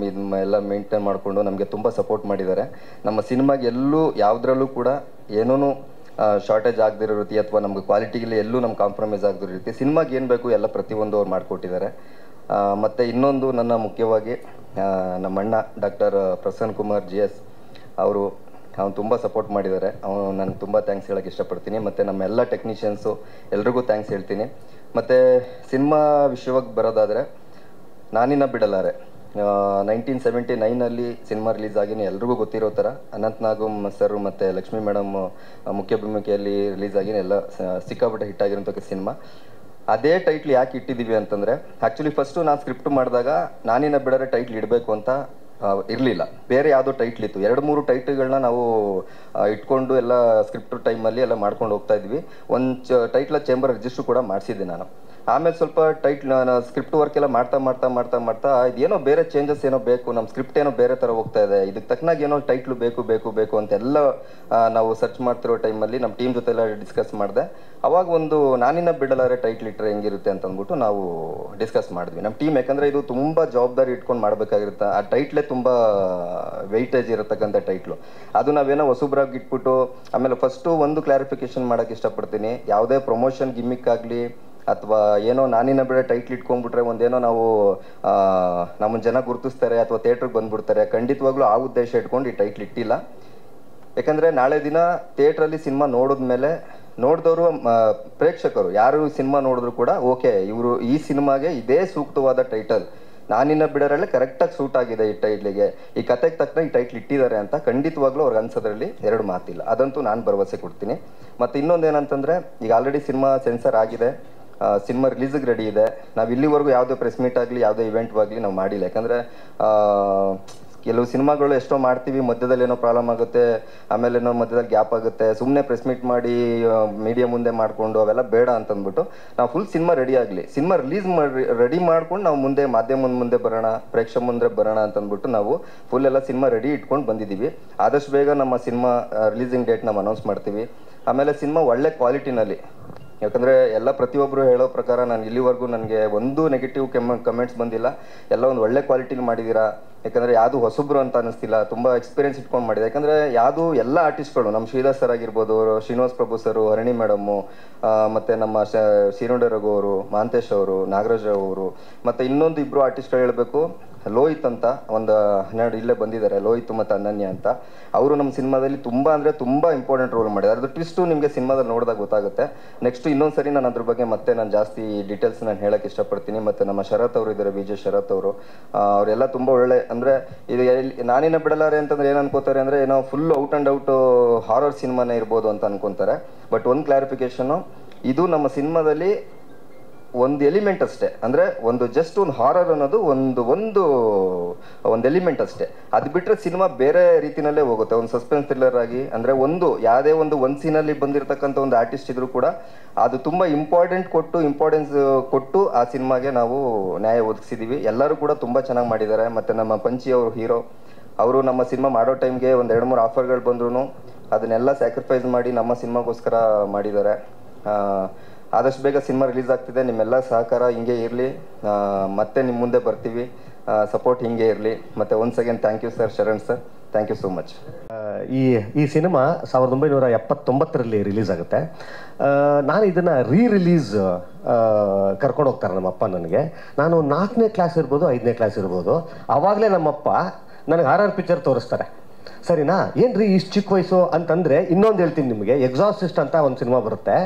Speaker 7: ಎಲ್ಲ ಮೇಂಟೈನ್ ಮಾಡಿಕೊಂಡು ನಮಗೆ ತುಂಬ ಸಪೋರ್ಟ್ ಮಾಡಿದ್ದಾರೆ. ನಮ್ಮ ಸಿನಿಮಾಗೆ ಎಲ್ಲೂ ಯಾವುದ್ರಲ್ಲೂ ಕೂಡ ಏನೂ ಶಾರ್ಟೇಜ್ ಆಗದಿರೋ ರೀತಿ ಅಥವಾ ನಮ್ಗೆ ಕ್ವಾಲಿಟಿಗೆ ಎಲ್ಲೂ ನಮ್ಗೆ ಕಾಂಪ್ರಮೈಸ್ ಆಗದಿರೋ ರೀತಿ ಸಿನಿಮಾಗೆ ಏನು ಬೇಕು ಎಲ್ಲ ಪ್ರತಿಯೊಂದು ಅವ್ರು ಮಾಡಿಕೊಟ್ಟಿದ್ದಾರೆ. ಮತ್ತು ಇನ್ನೊಂದು ನನ್ನ ಮುಖ್ಯವಾಗಿ ನಮ್ಮ ಅಣ್ಣ ಡಾಕ್ಟರ್ ಪ್ರಸನ್ನ ಕುಮಾರ್ GS ಅವರು ತುಂಬ ಸಪೋರ್ಟ್ ಮಾಡಿದ್ದಾರೆ. ಅವನು ನಾನು ತುಂಬ ಥ್ಯಾಂಕ್ಸ್ ಹೇಳೋಕ್ಕೆ ಇಷ್ಟಪಡ್ತೀನಿ. ಮತ್ತು ನಮ್ಮ ಎಲ್ಲ ಟೆಕ್ನಿಷಿಯನ್ಸು ಎಲ್ರಿಗೂ ಥ್ಯಾಂಕ್ಸ್ ಹೇಳ್ತೀನಿ. ಮತ್ತು ಸಿನಿಮಾ ವಿಷಯವಾಗಿ ಬರೋದಾದರೆ, ನಾನಿನ್ನ ಬಿಡಲಾರೆ 1979 ಸಿನಿಮಾ ರಿಲೀಸ್ ಆಗಿನೇ ಎಲ್ರಿಗೂ ಗೊತ್ತಿರೋ ಥರ ಅನಂತ್ ನಾಗಮ್ ಸರ್ ಮತ್ತು ಲಕ್ಷ್ಮೀ ಮೇಡಮ್ ಮುಖ್ಯ ಭೂಮಿಕೆಯಲ್ಲಿ ರಿಲೀಸ್ ಆಗಿನೇ ಎಲ್ಲ ಸಿಕ್ಕಾಪಟ್ಟೆ ಹಿಟ್ ಆಗಿರೋಂಥ ಸಿನಿಮಾ. ಅದೇ ಟೈಟ್ಲ್ ಯಾಕೆ ಇಟ್ಟಿದ್ದೀವಿ ಅಂತಂದರೆ, ಆ್ಯಕ್ಚುಲಿ ಫಸ್ಟು ನಾನು ಸ್ಕ್ರಿಪ್ಟ್ ಮಾಡಿದಾಗ ನಾನಿನ್ನ ಬಿಡರೆ ಟೈಟ್ಲ್ ಇಡಬೇಕು ಅಂತ ಇರಲಿಲ್ಲ, ಬೇರೆ ಯಾವುದೋ ಟೈಟ್ಲ್ ಇತ್ತು. 2-3 ಟೈಟ್ಲ್ಗಳನ್ನ ನಾವು ಇಟ್ಕೊಂಡು ಎಲ್ಲ ಸ್ಕ್ರಿಪ್ಟ್ ಟೈಮಲ್ಲಿ ಎಲ್ಲ ಮಾಡ್ಕೊಂಡು ಹೋಗ್ತಾ ಇದ್ವಿ. ಒಂದು ಟೈಟ್ಲ ಚೇಂಬರ್ ರಿಜಿಸ್ಟ್ರು ಕೂಡ ಮಾಡಿಸಿದ್ದೆ ನಾನು. ಆಮೇಲೆ ಸ್ವಲ್ಪ ಸ್ಕ್ರಿಪ್ಟ್ ವರ್ಕ್ ಎಲ್ಲ ಮಾಡ್ತಾ ಇದೇನೋ ಬೇರೆ ಚೇಂಜಸ್ ಏನೋ ಬೇಕು, ನಮ್ಮ ಸ್ಕ್ರಿಪ್ಟ್ ಏನೋ ಬೇರೆ ಥರ ಹೋಗ್ತಾ ಇದೆ, ಇದಕ್ಕೆ ತಕ್ಕನಾಗಿ ಏನೋ ಟೈಟ್ಲು ಬೇಕು ಅಂತೆಲ್ಲ ನಾವು ಸರ್ಚ್ ಮಾಡ್ತಿರೋ ಟೈಮಲ್ಲಿ ನಮ್ಮ ಟೀಮ್ ಜೊತೆ ಎಲ್ಲ ಡಿಸ್ಕಸ್ ಮಾಡಿದೆ. ಅವಾಗ ಒಂದು ನಾನಿನ್ನ ಬಿಡಲಾರೆ ಟೈಟ್ಲ್ ಇಟ್ಟರೆ ಹೆಂಗಿರುತ್ತೆ ಅಂತ ಅಂದ್ಬಿಟ್ಟು ನಾವು ಡಿಸ್ಕಸ್ ಮಾಡಿದ್ವಿ ನಮ್ಮ ಟೀಮ್. ಯಾಕಂದರೆ ಇದು ತುಂಬ ಜವಾಬ್ದಾರಿ ಇಟ್ಕೊಂಡು ಮಾಡಬೇಕಾಗಿರುತ್ತೆ. ಆ ಟೈಟ್ಲೇ ತುಂಬ ವೆಯ್ಟೇಜ್ ಇರತಕ್ಕಂಥ ಟೈಟ್ಲು. ಅದು ನಾವೇನೋ ಹೊಸಬ್ರಾಗಿ ಇಟ್ಬಿಟ್ಟು, ಆಮೇಲೆ ಫಸ್ಟು ಒಂದು ಕ್ಲಾರಿಫಿಕೇಶನ್ ಮಾಡೋಕ್ಕೆ ಇಷ್ಟಪಡ್ತೀನಿ, ಯಾವುದೇ ಪ್ರಮೋಷನ್ ಗಿಮ್ಮಿಕ್ ಆಗಲಿ ಅಥವಾ ಏನೋ ನಾನಿನ್ನ ಬಿಡ ಟೈಟ್ಲ್ ಇಟ್ಕೊಂಡ್ಬಿಟ್ರೆ ಒಂದೇನೋ ನಾವು ನಮ್ಮ ಜನ ಗುರುತಿಸ್ತಾರೆ ಅಥವಾ ಥಿಯೇಟ್ರಿಗೆ ಬಂದ್ಬಿಡ್ತಾರೆ, ಖಂಡಿತವಾಗ್ಲೂ ಆ ಉದ್ದೇಶ ಇಟ್ಕೊಂಡು ಈ ಟೈಟ್ಲ್ ಇಟ್ಟಿಲ್ಲ. ಯಾಕಂದರೆ ನಾಳೆ ದಿನ ಥಿಯೇಟ್ರಲ್ಲಿ ಸಿನಿಮಾ ನೋಡಿದ್ಮೇಲೆ ನೋಡಿದವರು ಪ್ರೇಕ್ಷಕರು ಯಾರು ಸಿನಿಮಾ ನೋಡಿದ್ರು ಕೂಡ ಓಕೆ ಇವರು ಈ ಸಿನಿಮಾಗೆ ಇದೇ ಸೂಕ್ತವಾದ ಟೈಟಲ್, ನಾನಿನ್ನ ಬಿಡೋರಲ್ಲೇ ಕರೆಕ್ಟಾಗಿ ಸೂಟ್ ಆಗಿದೆ ಈ ಟೈಟ್ಲಿಗೆ, ಈ ಕತೆಗೆ ತಕ್ಕನ ಈ ಟೈಟ್ಲ್ ಇಟ್ಟಿದ್ದಾರೆ ಅಂತ ಖಂಡಿತವಾಗ್ಲೂ ಅವ್ರಿಗೆ ಅನ್ಸೋದ್ರಲ್ಲಿ ಎರಡು ಮಾತಿಲ್ಲ. ಅದಂತೂ ನಾನು ಭರವಸೆ ಕೊಡ್ತೀನಿ. ಮತ್ತು ಇನ್ನೊಂದೇನಂತಂದರೆ, ಈಗ ಆಲ್ರೆಡಿ ಸಿನಿಮಾ ಸೆನ್ಸರ್ ಆಗಿದೆ, ಸಿನಿಮಾ ರಿಲೀಸಿಗೆ ರೆಡಿ ಇದೆ. ನಾವು ಇಲ್ಲಿವರೆಗೂ ಯಾವುದೇ ಪ್ರೆಸ್ ಮೀಟ್ ಆಗಲಿ ಯಾವುದೇ ಇವೆಂಟ್ ಆಗಲಿ ನಾವು ಮಾಡಿಲ್ಲ. ಯಾಕಂದರೆ ಕೆಲವು ಸಿನಿಮಾಗಳು ಎಷ್ಟೋ ಮಾಡ್ತೀವಿ, ಮಧ್ಯದಲ್ಲಿ ಏನೋ ಪ್ರಾಬ್ಲಮ್ ಆಗುತ್ತೆ, ಆಮೇಲೆ ಏನೋ ಮಧ್ಯದಲ್ಲಿ ಗ್ಯಾಪ್ ಆಗುತ್ತೆ, ಸುಮ್ಮನೆ ಪ್ರೆಸ್ ಮೀಟ್ ಮಾಡಿ ಮೀಡಿಯಾ ಮುಂದೆ ಮಾಡಿಕೊಂಡು ಅವೆಲ್ಲ ಬೇಡ ಅಂತಂದ್ಬಿಟ್ಟು ನಾವು ಫುಲ್ ಸಿನಿಮಾ ರೆಡಿ ಆಗಲಿ, ಸಿನಿಮಾ ರಿಲೀಸ್ ಮಾಡಿ ರೆಡಿ ಮಾಡ್ಕೊಂಡು ನಾವು ಮುಂದೆ ಮಾಧ್ಯಮದ ಮುಂದೆ ಬರೋಣ, ಪ್ರೇಕ್ಷಕ ಮುಂದೆ ಬರೋಣ ಅಂತಂದ್ಬಿಟ್ಟು ನಾವು ಫುಲ್ ಎಲ್ಲ ಸಿನಿಮಾ ರೆಡಿ ಇಟ್ಕೊಂಡು ಬಂದಿದ್ದೀವಿ. ಆದಷ್ಟು ಬೇಗ ನಮ್ಮ ಸಿನಿಮಾ ರಿಲೀಸಿಂಗ್ ಡೇಟ್ ನಾವು ಅನೌನ್ಸ್ ಮಾಡ್ತೀವಿ. ಆಮೇಲೆ ಸಿನಿಮಾ ಒಳ್ಳೆ ಕ್ವಾಲಿಟಿನಲ್ಲಿ, ಯಾಕಂದರೆ ಎಲ್ಲ ಪ್ರತಿಯೊಬ್ಬರು ಹೇಳೋ ಪ್ರಕಾರ ನಾನು ಇಲ್ಲಿವರೆಗೂ ನನಗೆ ಒಂದು ನೆಗೆಟಿವ್ ಕಮೆಂಟ್ಸ್ ಬಂದಿಲ್ಲ, ಎಲ್ಲ ಒಂದು ಒಳ್ಳೆ ಕ್ವಾಲಿಟಿಲಿ ಮಾಡಿದ್ದೀರಾ. ಯಾಕಂದರೆ ಯಾವುದು ಹೊಸಬ್ರು ಅಂತ ಅನ್ನಿಸ್ತಿಲ್ಲ, ತುಂಬ ಎಕ್ಸ್ಪೀರಿಯನ್ಸ್ ಇಟ್ಕೊಂಡು ಮಾಡಿದೆ. ಯಾಕಂದರೆ ಯಾವುದು ಎಲ್ಲ ಆರ್ಟಿಸ್ಟ್ಗಳು, ನಮ್ಮ ಶ್ರೀಧರ್ ಸರ್ ಆಗಿರ್ಬೋದು, ಶ್ರೀನಿವಾಸ್ ಪ್ರಭು ಸರು, ಹರಣಿ ಮೇಡಮ್ಮು, ಮತ್ತು ನಮ್ಮ ಸೀರುಂಡೆ ರಘು ಅವರು, ಮಹಾಂತೇಶ್ ಅವರು, ನಾಗರಾಜ್ ಅವರು, ಮತ್ತು ಇನ್ನೊಂದು ಇಬ್ಬರು ಆರ್ಟಿಸ್ಟ್ಗಳು ಹೇಳಬೇಕು, ಲೋಹಿತ್ ಅಂತ ಒಂದು 12 ಇಲ್ಲೇ ಬಂದಿದ್ದಾರೆ, ಲೋಹಿತ್ ಮತ್ತು ಅನನ್ಯ ಅಂತ. ಅವರು ನಮ್ಮ ಸಿನಿಮಾದಲ್ಲಿ ತುಂಬ ಅಂದರೆ ತುಂಬ ಇಂಪಾರ್ಟೆಂಟ್ ರೋಲ್ ಮಾಡಿದ್ದಾರೆ. ಅದ್ರ ಟ್ವಿಸ್ಟು ನಿಮಗೆ ಸಿನಿಮಾದಲ್ಲಿ ನೋಡಿದಾಗ ಗೊತ್ತಾಗುತ್ತೆ. ನೆಕ್ಸ್ಟ್ ಇನ್ನೊಂದು ಸರಿ ನಾನು ಅದ್ರ ಬಗ್ಗೆ ಮತ್ತೆ ನಾನು ಜಾಸ್ತಿ ಡೀಟೇಲ್ಸ್ ನಾನು ಹೇಳೋಕ್ಕೆ ಇಷ್ಟಪಡ್ತೀನಿ. ಮತ್ತು ನಮ್ಮ ಶರತ್ ಅವರು ಇದ್ದಾರೆ, ವಿಜಯ್ ಶರತ್ ಅವರು, ಅವರೆಲ್ಲ ತುಂಬ ಒಳ್ಳೆ, ಅಂದರೆ ಇದು ನಾನಿನ್ನ ಬಿಡಲಾರೆ ಅಂತಂದ್ರೆ ಏನು ಅನ್ಕೋತಾರೆ ಅಂದರೆ ಏನೋ full out and out horror ಸಿನಿಮಾನೇ ಇರ್ಬೋದು ಅಂತ ಅನ್ಕೊತಾರೆ. ಬಟ್ ಒಂದು ಕ್ಲಾರಿಫಿಕೇಶನು, ಇದು ನಮ್ಮ ಸಿನಿಮಾದಲ್ಲಿ ಒಂದು ಎಲಿಮೆಂಟ್ ಅಷ್ಟೇ, ಅಂದರೆ ಒಂದು ಜಸ್ಟ್ ಒಂದು ಹಾರರ್ ಅನ್ನೋದು ಒಂದು ಎಲಿಮೆಂಟ್ ಅಷ್ಟೇ. ಅದು ಬಿಟ್ಟರೆ ಸಿನಿಮಾ ಬೇರೆ ರೀತಿಯಲ್ಲೇ ಹೋಗುತ್ತೆ, ಒಂದು ಸಸ್ಪೆನ್ಸ್ ಥ್ರಿಲ್ಲರ್ ಆಗಿ. ಅಂದರೆ ಯಾವುದೇ ಒಂದು ಸೀನಲ್ಲಿ ಬಂದಿರತಕ್ಕಂಥ ಒಂದು ಆರ್ಟಿಸ್ಟ್ ಇದ್ರೂ ಕೂಡ ಅದು ತುಂಬ ಇಂಪಾರ್ಟೆನ್ಸ್ ಕೊಟ್ಟು ಆ ಸಿನಿಮಾಗೆ ನಾವು ನ್ಯಾಯ ಒದಗಿಸಿದ್ದೀವಿ. ಎಲ್ಲರೂ ಕೂಡ ತುಂಬ ಚೆನ್ನಾಗಿ ಮಾಡಿದ್ದಾರೆ. ಮತ್ತು ನಮ್ಮ ಪಂಚಿ ಅವರು ಹೀರೋ, ಅವರು ನಮ್ಮ ಸಿನಿಮಾ ಮಾಡೋ ಟೈಮ್ಗೆ ಒಂದು 2-3 ಆಫರ್ಗಳು ಬಂದ್ರು ಅದನ್ನೆಲ್ಲ ಸ್ಯಾಕ್ರಿಫೈಸ್ ಮಾಡಿ ನಮ್ಮ ಸಿನಿಮಾಗೋಸ್ಕರ ಮಾಡಿದ್ದಾರೆ. ಆದಷ್ಟು ಬೇಗ ಸಿನಿಮಾ ರಿಲೀಸ್ ಆಗ್ತಿದೆ. ನಿಮ್ಮೆಲ್ಲ ಸಹಕಾರ ಹಿಂಗೆ ಇರಲಿ, ಮತ್ತೆ ನಿಮ್ಮ ಮುಂದೆ ಬರ್ತೀವಿ, ಸಪೋರ್ಟ್ ಹಿಂಗೆ ಇರಲಿ. ಮತ್ತು once again thank you sir, Sharan sir, thank you so much.
Speaker 2: ಈ ಸಿನಿಮಾ 1979ರಲ್ಲಿ ರಿಲೀಸ್ ಆಗುತ್ತೆ. ನಾನು ಇದನ್ನು ರಿಲೀಸ್ ಕರ್ಕೊಂಡು ಹೋಗ್ತಾರೆ ನಮ್ಮಪ್ಪ ನನಗೆ. ನಾನು 4ನೇ ಕ್ಲಾಸ್ ಇರ್ಬೋದು, 5ನೇ ಕ್ಲಾಸ್ ಇರ್ಬೋದು. ಆವಾಗಲೇ ನಮ್ಮಪ್ಪ ನನಗೆ ಹಾರರ್ ಪಿಕ್ಚರ್ ತೋರಿಸ್ತಾರೆ. ಸರಿನಾ, ಏನ್ರಿ ಇಷ್ಟು ಚಿಕ್ಕ ವಯಸ್ಸು ಅಂತಂದರೆ, ಇನ್ನೊಂದು ಹೇಳ್ತೀನಿ ನಿಮಗೆ, ಎಕ್ಸಾಸಿಸ್ಟ್ ಅಂತ ಒಂದು ಸಿನಿಮಾ ಬರುತ್ತೆ.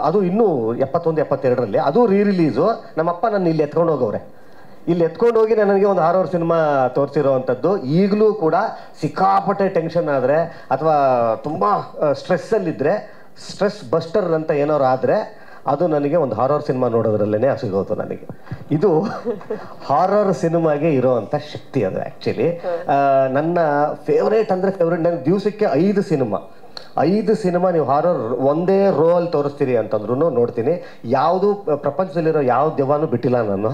Speaker 2: ಅದು ಇನ್ನೂ 71-72ರಲ್ಲಿ ಅದು ರಿಲೀಸು. ನಮ್ಮಪ್ಪ ನನ್ನ ಇಲ್ಲಿ ಎತ್ಕೊಂಡು ಹೋಗವ್ರೆ. ಇಲ್ಲಿ ಎತ್ಕೊಂಡು ಹೋಗಿ ನನಗೆ ಒಂದು ಹಾರರ್ ಸಿನಿಮಾ ತೋರಿಸಿರೋ ಅಂಥದ್ದು. ಈಗಲೂ ಕೂಡ ಸಿಕ್ಕಾಪಟ್ಟೆ ಟೆನ್ಷನ್ ಆದರೆ ಅಥವಾ ತುಂಬ ಸ್ಟ್ರೆಸ್ಸಲ್ಲಿದ್ದರೆ, ಸ್ಟ್ರೆಸ್ ಬಸ್ಟರ್ ಅಂತ ಏನಾರು ಆದರೆ ಅದು ನನಗೆ ಒಂದು ಹಾರರ್ ಸಿನಿಮಾ ನೋಡೋದ್ರಲ್ಲೇ ಸಿಗೋದು ನನಗೆ. ಇದು ಹಾರರ್ ಸಿನಿಮಾಗೆ ಇರೋವಂಥ ಶಕ್ತಿ ಅದು ಆ್ಯಕ್ಚುಲಿ. ನನ್ನ ಫೇವ್ರೇಟ್ ಅಂದರೆ ಫೇವ್ರೇಟ್, ನನಗೆ ದಿವಸಕ್ಕೆ 5 ಸಿನಿಮಾ ನೀವು ಹಾರರ್ ಒಂದೇ ರೋಲ್ ತೋರಿಸ್ತೀರಿ ಅಂತಂದ್ರೂ ನೋಡ್ತೀನಿ. ಯಾವುದು ಪ್ರಪಂಚದಲ್ಲಿರೋ ಯಾವ ದೆವ್ವನೂ ಬಿಟ್ಟಿಲ್ಲ ನಾನು.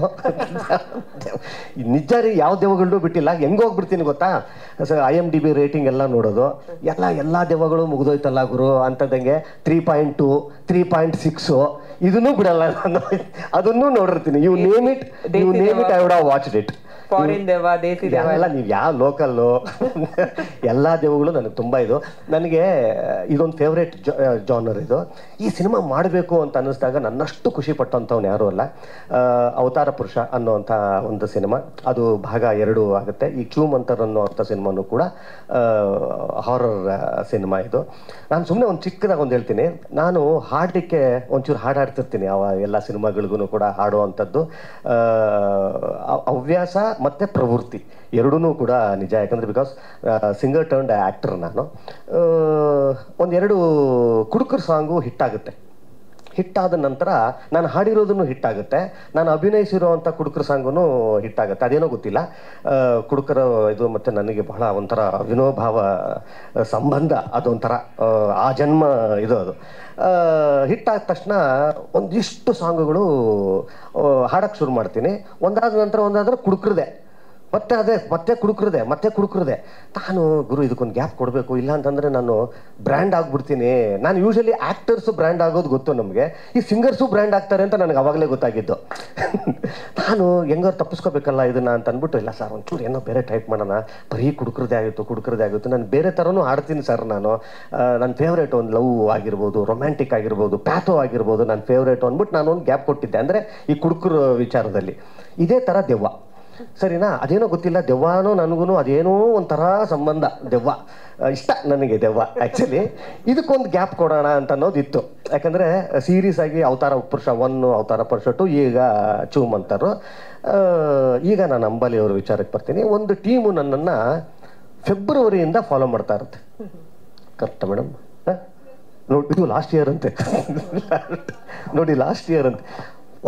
Speaker 2: ನಿಜ ರೀ, ಯಾವ ದೆವ್ವಗಳನ್ನೂ ಬಿಟ್ಟಿಲ್ಲ. ಹೆಂಗೆ ಹೋಗ್ಬಿಡ್ತೀನಿ ಗೊತ್ತಾ, IMDb ರೇಟಿಂಗ್ ಎಲ್ಲ ನೋಡೋದು, ಎಲ್ಲ ದೆವ್ವಗಳು ಮುಗಿದೋಯ್ತಲ್ಲ ಗುರು ಅಂತಂದಂಗೆ 3.2 3.6 ಇದನ್ನೂ ಬಿಡಲ್ಲ ನಾನು. ಅದನ್ನೂ ನೋಡಿರ್ತೀನಿ. You name it I would have watched it.
Speaker 1: Foreign ದೆವ್ವ, ದೇಸಿ ದೆವ್ವ
Speaker 2: ಎಲ್ಲ, ನೀವು ಯಾವ ಲೋಕಲ್ಲು ಎಲ್ಲ ದೆವ್ವಗಳು ನನಗೆ ತುಂಬ ಇದು. ನನಗೆ ಇದೊಂದು ಫೇವ್ರೇಟ್ ಜಾನರ್ ಇದು. ಈ ಸಿನಿಮಾ ಮಾಡಬೇಕು ಅಂತ ಅನ್ನಿಸ್ದಾಗ ನನ್ನಷ್ಟು ಖುಷಿ ಪಟ್ಟಂಥವ್ನು ಯಾರೂ ಅಲ್ಲ. ಅವತಾರ ಪುರುಷ ಅನ್ನೋವಂಥ ಒಂದು ಸಿನಿಮಾ, ಅದು ಭಾಗ 2 ಆಗುತ್ತೆ. ಈ ಚೂಮಂತರ್ ಅನ್ನೋವಂಥ ಸಿನಿಮಾನು ಕೂಡ ಹಾರರ್ ಸಿನಿಮಾ ಇದು. ನಾನು ಸುಮ್ಮನೆ ಒಂದು ಚಿಕ್ಕದಾಗಿ ಒಂದು ಹೇಳ್ತೀನಿ. ನಾನು ಹಾಡಲಿಕ್ಕೆ ಒಂಚೂರು ಹಾಡಾಡ್ತಿರ್ತೀನಿ, ಎಲ್ಲ ಸಿನಿಮಾಗಳಿಗೂ ಕೂಡ ಹಾಡುವಂಥದ್ದು ಹವ್ಯಾಸ ಮತ್ತು ಪ್ರವೃತ್ತಿ ಎರಡೂ ಕೂಡ ನಿಜ. ಯಾಕಂದರೆ ಬಿಕಾಸ್ ಸಿಂಗರ್ ಟರ್ನ್ಡ್ ಆ್ಯಕ್ಟರ್ ನಾನು. 1-2 ಕುಡುಕರ್ ಸಾಂಗು ಹಿಟ್ಟಾಗುತ್ತೆ. ಹಿಟ್ಟಾದ ನಂತರ ನಾನು ಹಾಡಿರೋದನ್ನು ಹಿಟ್ಟಾಗುತ್ತೆ, ನಾನು ಅಭಿನಯಿಸಿರೋವಂಥ ಕುಡುಕರ ಸಾಂಗೂ ಹಿಟ್ಟಾಗುತ್ತೆ. ಅದೇನೋ ಗೊತ್ತಿಲ್ಲ, ಕುಡುಕರ ಇದು ಮತ್ತು ನನಗೆ ಬಹಳ ಒಂಥರ ಅವಿನೋಭಾವ ಸಂಬಂಧ, ಅದೊಂಥರ ಆ ಜನ್ಮ ಇದು. ಅದು ಹಿಟ್ಟಾದ ತಕ್ಷಣ ಒಂದಿಷ್ಟು ಸಾಂಗುಗಳು ಹಾಡೋಕ್ಕೆ ಶುರು ಮಾಡ್ತೀನಿ. ಒಂದಾದ ನಂತರ ಕುಡುಕ್ರದೆ, ಮತ್ತೆ ಕುಡುಕ್ರದೆ. ನಾನು ಗುರು ಇದಕ್ಕೊಂದು ಗ್ಯಾಪ್ ಕೊಡಬೇಕು, ಇಲ್ಲ ಅಂತಂದರೆ ನಾನು ಬ್ರ್ಯಾಂಡ್ ಆಗಿಬಿಡ್ತೀನಿ. ನಾನು ಯೂಶಲಿ ಆ್ಯಕ್ಟರ್ಸು ಬ್ರ್ಯಾಂಡ್ ಆಗೋದು ಗೊತ್ತು ನಮಗೆ, ಈ ಸಿಂಗರ್ಸು ಬ್ರ್ಯಾಂಡ್ ಆಗ್ತಾರೆ ಅಂತ ನನಗೆ ಅವಾಗಲೇ ಗೊತ್ತಾಗಿದ್ದು. ನಾನು ಹೆಂಗಾರು ತಪ್ಪಿಸ್ಕೋಬೇಕಲ್ಲ ಇದನ್ನು ಅಂತ ಅಂದ್ಬಿಟ್ಟು, ಇಲ್ಲ ಸರ್ ಒಂಚೂರು ಏನೋ ಬೇರೆ ಟೈಪ್ ಮಾಡೋಣ, ಬರೀ ಕುಡುಕ್ರದೇ ಆಗಿತ್ತು. ನಾನು ಬೇರೆ ಥರನೂ ಹಾಡ್ತೀನಿ ಸರ್. ನನ್ನ ಫೇವ್ರೇಟ್ ಒಂದು ಲವ್ ಆಗಿರ್ಬೋದು, ರೊಮ್ಯಾಂಟಿಕ್ ಆಗಿರ್ಬೋದು, ಪ್ಯಾಥೋ ಆಗಿರ್ಬೋದು, ನನ್ನ ಫೇವ್ರೇಟು ಅಂದ್ಬಿಟ್ಟು ನಾನು ಒಂದು ಗ್ಯಾಪ್ ಕೊಟ್ಟಿದ್ದೆ. ಅಂದರೆ ಈ ಕುಡುಕರ ವಿಚಾರದಲ್ಲಿ ಇದೇ ಥರ ದೆವ್ವ, ಸರಿನಾ, ಅದೇನೋ ಗೊತ್ತಿಲ್ಲ, ದೆವ್ವನೋ ನನಗೂ ಅದೇನೋ ಒಂಥರ ಸಂಬಂಧ. ದೆವ್ವ ಇಷ್ಟ ನನಗೆ, ದೆವ್ವ ಆ್ಯಕ್ಚುಲಿ. ಇದಕ್ಕೊಂದು ಗ್ಯಾಪ್ ಕೊಡೋಣ ಅಂತ ಅನ್ನೋದಿತ್ತು. ಯಾಕಂದರೆ ಸೀರೀಸ್ ಆಗಿ ಅವತಾರ ಪುರುಷ 1, ಅವತಾರ ಪುರುಷ 2, ಈಗ ಚೂಮಂತರು. ಈಗ ನಾನು ಅಂಬಾಲಿಯವ್ರ ವಿಚಾರಕ್ಕೆ ಬರ್ತೀನಿ. ಒಂದು ಟೀಮು ನನ್ನನ್ನು ಫೆಬ್ರವರಿಯಿಂದ ಫಾಲೋ ಮಾಡ್ತಾ ಇರುತ್ತೆ. ಕರೆಕ್ಟಾ ಮೇಡಮ್? ನೋಡಿ, ಇದು ಲಾಸ್ಟ್ ಇಯರ್ ಅಂತೆ. ನೋಡಿ, ಲಾಸ್ಟ್ ಇಯರ್ ಅಂತೆ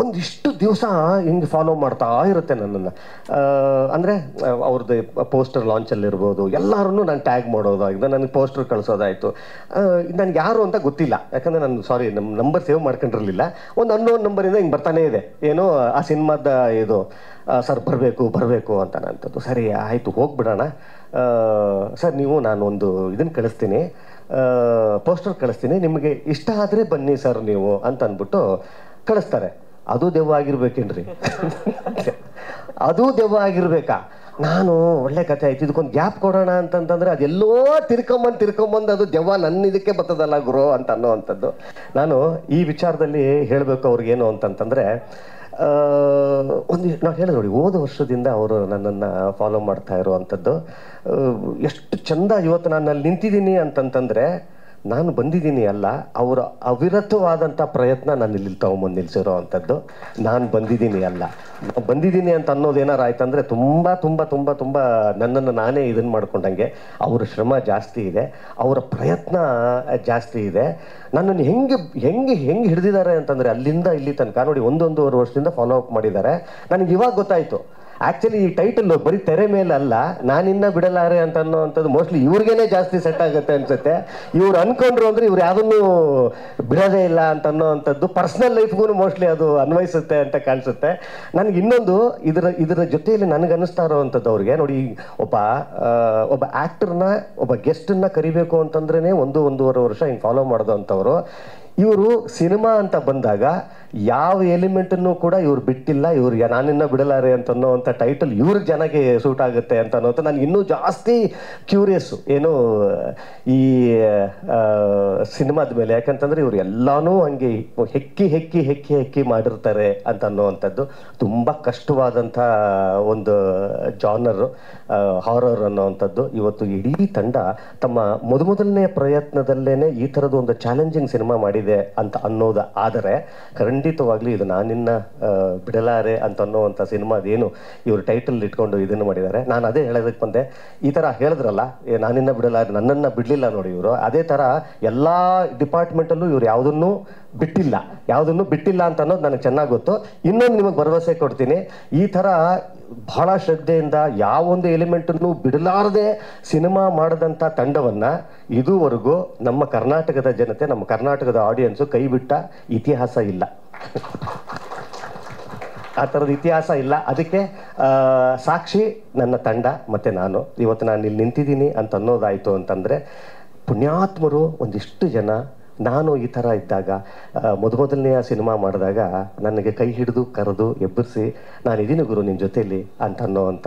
Speaker 2: ಒಂದಿಷ್ಟು ದಿವಸ ಹಿಂಗೆ ಫಾಲೋ ಮಾಡ್ತಾ ಇರುತ್ತೆ ನನ್ನನ್ನು. ಅಂದರೆ ಅವ್ರದ್ದು ಪೋಸ್ಟರ್ ಲಾಂಚಲ್ಲಿರ್ಬೋದು, ಎಲ್ಲರೂ ನಾನು ಟ್ಯಾಗ್ ಮಾಡೋದಾಗಿದೆ, ನನಗೆ ಪೋಸ್ಟರ್ ಕಳಿಸೋದಾಯಿತು. ನನಗೆ ಯಾರು ಅಂತ ಗೊತ್ತಿಲ್ಲ, ಯಾಕಂದರೆ ನಾನು ನಮ್ಮ ನಂಬರ್ ಸೇವ್ ಮಾಡ್ಕೊಂಡಿರಲಿಲ್ಲ. ಒಂದು ಅನ್ನೋನ್ ನಂಬರಿಂದ ಹಿಂಗೆ ಬರ್ತಾನೇ ಇದೆ, ಏನೋ ಆ ಸಿನಿಮಾದ ಇದು ಸರ್ ಬರಬೇಕು ಅಂತ ಅಂಥದ್ದು. ಸರಿ ಆಯಿತು, ಹೋಗ್ಬಿಡೋಣ ಸರ್, ನಾನು ಒಂದು ಇದನ್ನು ಕಳಿಸ್ತೀನಿ, ಪೋಸ್ಟರ್ ಕಳಿಸ್ತೀನಿ, ನಿಮಗೆ ಇಷ್ಟ ಆದರೆ ಬನ್ನಿ ಸರ್ ನೀವು ಅಂತ ಅಂದ್ಬಿಟ್ಟು ಕಳಿಸ್ತಾರೆ. ಅದು ದೆವ್ವ ಆಗಿರ್ಬೇಕೇನ್ರಿ? ಅದು ದೆವ್ವ ಆಗಿರ್ಬೇಕಾ? ನಾನು ಒಳ್ಳೆ ಕತೆ ಆಯ್ತು, ಇದಕ್ಕೊಂದು ಗ್ಯಾಪ್ ಕೊಡೋಣ ಅಂತಂತಂದ್ರೆ ಅದೆಲ್ಲೋ ತಿರ್ಕೊಂಬಂದು ಅದು ದೆವ್ವ ನನ್ನ ಇದಕ್ಕೆ ಬರ್ತದಲ್ಲ ಗುರು ಅಂತ ಅನ್ನೋವಂಥದ್ದು. ನಾನು ಈ ವಿಚಾರದಲ್ಲಿ ಹೇಳಬೇಕು ಅವ್ರಿಗೇನು ಅಂತಂತಂದರೆ, ನಾವು ಹೇಳಿದೆ ನೋಡಿ, ಹೋದ ವರ್ಷದಿಂದ ಅವರು ನನ್ನನ್ನು ಫಾಲೋ ಮಾಡ್ತಾ ಇರುವಂಥದ್ದು. ಎಷ್ಟು ಚಂದ ಇವತ್ತು ನಾನು ಅಲ್ಲಿ ನಿಂತಿದ್ದೀನಿ ಅಂತಂತಂದರೆ ನಾನು ಬಂದಿದ್ದೀನಿ ಅಲ್ಲ, ಅವರ ಅವಿರತವಾದಂಥ ಪ್ರಯತ್ನ ನಾನು ಇಲ್ಲಿ ತಗೊಂಬಂದು ನಿಲ್ಲಿಸಿರೋ ಅಂಥದ್ದು. ನಾನು ಬಂದಿದ್ದೀನಿ ಅಲ್ಲ, ಬಂದಿದ್ದೀನಿ ಅಂತ ಅನ್ನೋದು ಏನಾರು ಆಯ್ತಂದರೆ ತುಂಬ ತುಂಬ ತುಂಬ ತುಂಬ ನನ್ನನ್ನು ನಾನೇ ಇದನ್ನು ಮಾಡ್ಕೊಂಡಂಗೆ. ಅವರ ಶ್ರಮ ಜಾಸ್ತಿ ಇದೆ, ಅವರ ಪ್ರಯತ್ನ ಜಾಸ್ತಿ ಇದೆ. ನನ್ನನ್ನು ಹೆಂಗೆ ಹಿಡಿದಿದ್ದಾರೆ ಅಂತಂದರೆ ಅಲ್ಲಿಂದ ಇಲ್ಲಿ ತನಕ ನೋಡಿ 1.5 ವರ್ಷದಿಂದ ಫಾಲೋ ಅಪ್ ಮಾಡಿದ್ದಾರೆ. ನನಗೆ ಇವಾಗ ಗೊತ್ತಾಯಿತು, ಆ್ಯಕ್ಚುಲಿ ಈ ಟೈಟಲ್ ಬರೀ ತೆರೆ ಮೇಲೆ ಅಲ್ಲ, ನಾನಿನ್ನ ಬಿಡಲಾರೆ ಅಂತ ಅನ್ನೋವಂಥದ್ದು ಮೋಸ್ಟ್ಲಿ ಇವ್ರಿಗೇನೆ ಜಾಸ್ತಿ ಸೆಟ್ ಆಗುತ್ತೆ ಅನ್ಸುತ್ತೆ. ಇವ್ರು ಅನ್ಕೊಂಡ್ರು ಅಂದರೆ ಇವ್ರು ಯಾವುದನ್ನು ಬಿಡೋದೇ ಇಲ್ಲ ಅಂತ ಅನ್ನೋವಂಥದ್ದು ಪರ್ಸ್ನಲ್ ಲೈಫ್ಗೂ ಮೋಸ್ಟ್ಲಿ ಅದು ಅನ್ವಯಿಸುತ್ತೆ ಅಂತ ಕಾಣಿಸುತ್ತೆ. ನನಗೆ ಇನ್ನೊಂದು ಇದರ ಜೊತೆಯಲ್ಲಿ ನನಗೆ ಅನ್ನಿಸ್ತಾ ಇರೋವಂಥದ್ದು, ಅವ್ರಿಗೆ ನೋಡಿ, ಒಬ್ಬ ಆ್ಯಕ್ಟರ್ನ, ಒಬ್ಬ ಗೆಸ್ಟನ್ನ ಕರಿಬೇಕು ಅಂತಂದ್ರೇ 1.5 ವರ್ಷ ಹಿಂಗೆ ಫಾಲೋ ಮಾಡೋದು ಅಂಥವ್ರು. ಇವರು ಸಿನಿಮಾ ಅಂತ ಬಂದಾಗ ಯಾವ ಎಲಿಮೆಂಟನ್ನು ಕೂಡ ಇವ್ರು ಬಿಟ್ಟಿಲ್ಲ. ಇವ್ರಿಗೆ ನಾನಿನ್ನ ಬಿಡಲಾರೆ ಅಂತ ಅನ್ನೋವಂಥ ಟೈಟಲ್ ಇವ್ರಿಗೆ ಜನಕ್ಕೆ ಸೂಟ್ ಆಗುತ್ತೆ ಅಂತ ಅನ್ನೋದು ನನಗೆ ಇನ್ನೂ ಜಾಸ್ತಿ ಕ್ಯೂರಿಯಸ್ಸು ಏನು ಈ ಸಿನಿಮಾದ ಮೇಲೆ. ಯಾಕಂತಂದರೆ ಇವ್ರು ಎಲ್ಲನೂ ಹಂಗೆ ಹೆಕ್ಕಿ ಮಾಡಿರ್ತಾರೆ ಅಂತ ಅನ್ನೋವಂಥದ್ದು. ತುಂಬ ಕಷ್ಟವಾದಂಥ ಒಂದು ಜಾನರು ಹಾರರ್ ಅನ್ನೋವಂಥದ್ದು. ಇವತ್ತು ಇಡೀ ತಂಡ ತಮ್ಮ ಮೊದಲನೇ ಪ್ರಯತ್ನದಲ್ಲೇ ಈ ಥರದ್ದು ಒಂದು ಚಾಲೆಂಜಿಂಗ್ ಸಿನಿಮಾ ಮಾಡಿದೆ ಅಂತ ಅನ್ನೋದು ಆದರೆ ಖಂಡಿತವಾಗ್ಲೂ ಇದು ನಾನಿನ್ನ ಬಿಡಲಾರೆ ಅಂತ ಅನ್ನೋವಂಥ ಸಿನಿಮಾದೇನು ಇವರು ಟೈಟಲ್ ಇಟ್ಕೊಂಡು ಇದನ್ನು ಮಾಡಿದ್ದಾರೆ. ನಾನು ಅದೇ ಹೇಳೋದಕ್ಕೆ ಬಂದೆ, ಈ ಥರ ಹೇಳಿದ್ರಲ್ಲ, ನಾನಿನ್ನ ಬಿಡಲಾರೆ, ನನ್ನನ್ನು ಬಿಡಲಿಲ್ಲ ನೋಡಿ ಇವರು. ಅದೇ ಥರ ಎಲ್ಲ ಡಿಪಾರ್ಟ್ಮೆಂಟಲ್ಲೂ ಇವ್ರು ಯಾವುದನ್ನು ಬಿಟ್ಟಿಲ್ಲ ಅಂತ ಅನ್ನೋದು ನನಗೆ ಚೆನ್ನಾಗಿ ಗೊತ್ತು. ಇನ್ನೊಂದು ನಿಮಗೆ ಭರವಸೆ ಕೊಡ್ತೀನಿ, ಈ ಥರ ಬಹಳ ಶ್ರದ್ಧೆಯಿಂದ ಯಾವೊಂದು ಎಲಿಮೆಂಟನ್ನು ಬಿಡಲಾರದೆ ಸಿನಿಮಾ ಮಾಡಿದಂಥ ತಂಡವನ್ನು ಇದುವರೆಗೂ ನಮ್ಮ ಕರ್ನಾಟಕದ ಜನತೆ, ನಮ್ಮ ಕರ್ನಾಟಕದ ಆಡಿಯನ್ಸು ಕೈ ಬಿಟ್ಟ ಇತಿಹಾಸ ಇಲ್ಲ. ಆ ಥರದ ಇತಿಹಾಸ ಇಲ್ಲ. ಅದಕ್ಕೆ ಸಾಕ್ಷಿ ನನ್ನ ತಂಡ ಮತ್ತು ನಾನು. ಇವತ್ತು ನಾನು ಇಲ್ಲಿ ನಿಂತಿದ್ದೀನಿ ಅಂತ ಅನ್ನೋದಾಯಿತು ಅಂತಂದರೆ ಪುಣ್ಯಾತ್ಮರು ಒಂದಿಷ್ಟು ಜನ. ನಾನು ಈ ಥರ ಇದ್ದಾಗ ಮೊದಲನೆಯ ಸಿನಿಮಾ ಮಾಡಿದಾಗ ನನಗೆ ಕೈ ಹಿಡಿದು ಕರೆದು ಎಬ್ಬರಿಸಿ ನಾನಿದ್ದೀನಿ ಗುರು ನಿನ್ನ ಜೊತೆಯಲ್ಲಿ ಅಂತ ಅನ್ನೋವಂಥ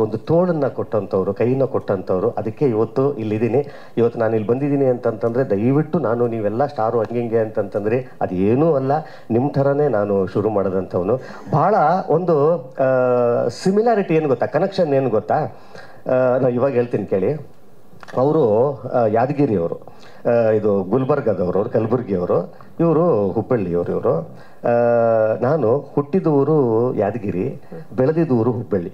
Speaker 2: ಒಂದು ತೋಳನ್ನು ಕೊಟ್ಟಂಥವ್ರು, ಕೈನ ಕೊಟ್ಟಂಥವ್ರು. ಅದಕ್ಕೆ ಇವತ್ತು ಇಲ್ಲಿದ್ದೀನಿ. ಇವತ್ತು ನಾನು ಇಲ್ಲಿ ಬಂದಿದ್ದೀನಿ ಅಂತಂತಂದರೆ ದಯವಿಟ್ಟು ನೀವೆಲ್ಲ ಸ್ಟಾರು ಹಂಗೆ ಅಂತಂತಂದರೆ ಅದೇನೂ ಅಲ್ಲ, ನಿಮ್ಮ ಥರನೇ ನಾನು ಶುರು ಮಾಡಿದಂಥವನು. ಭಾಳ ಒಂದು ಸಿಮಿಲಾರಿಟಿ ಏನು ಗೊತ್ತಾ, ಕನೆಕ್ಷನ್ ಏನು ಗೊತ್ತಾ, ನಾನು ಇವಾಗ ಹೇಳ್ತೀನಿ ಕೇಳಿ. ಅವರು ಯಾದಗಿರಿಯವರು, ಇದು ಗುಲ್ಬರ್ಗದವರು, ಕಲಬುರ್ಗಿಯವರು, ಇವರು ಹುಬ್ಬಳ್ಳಿಯವರು. ಇವರು ನಾನು ಹುಟ್ಟಿದ ಊರು ಯಾದಗಿರಿ, ಬೆಳೆದಿದ್ದ ಊರು ಹುಬ್ಬಳ್ಳಿ.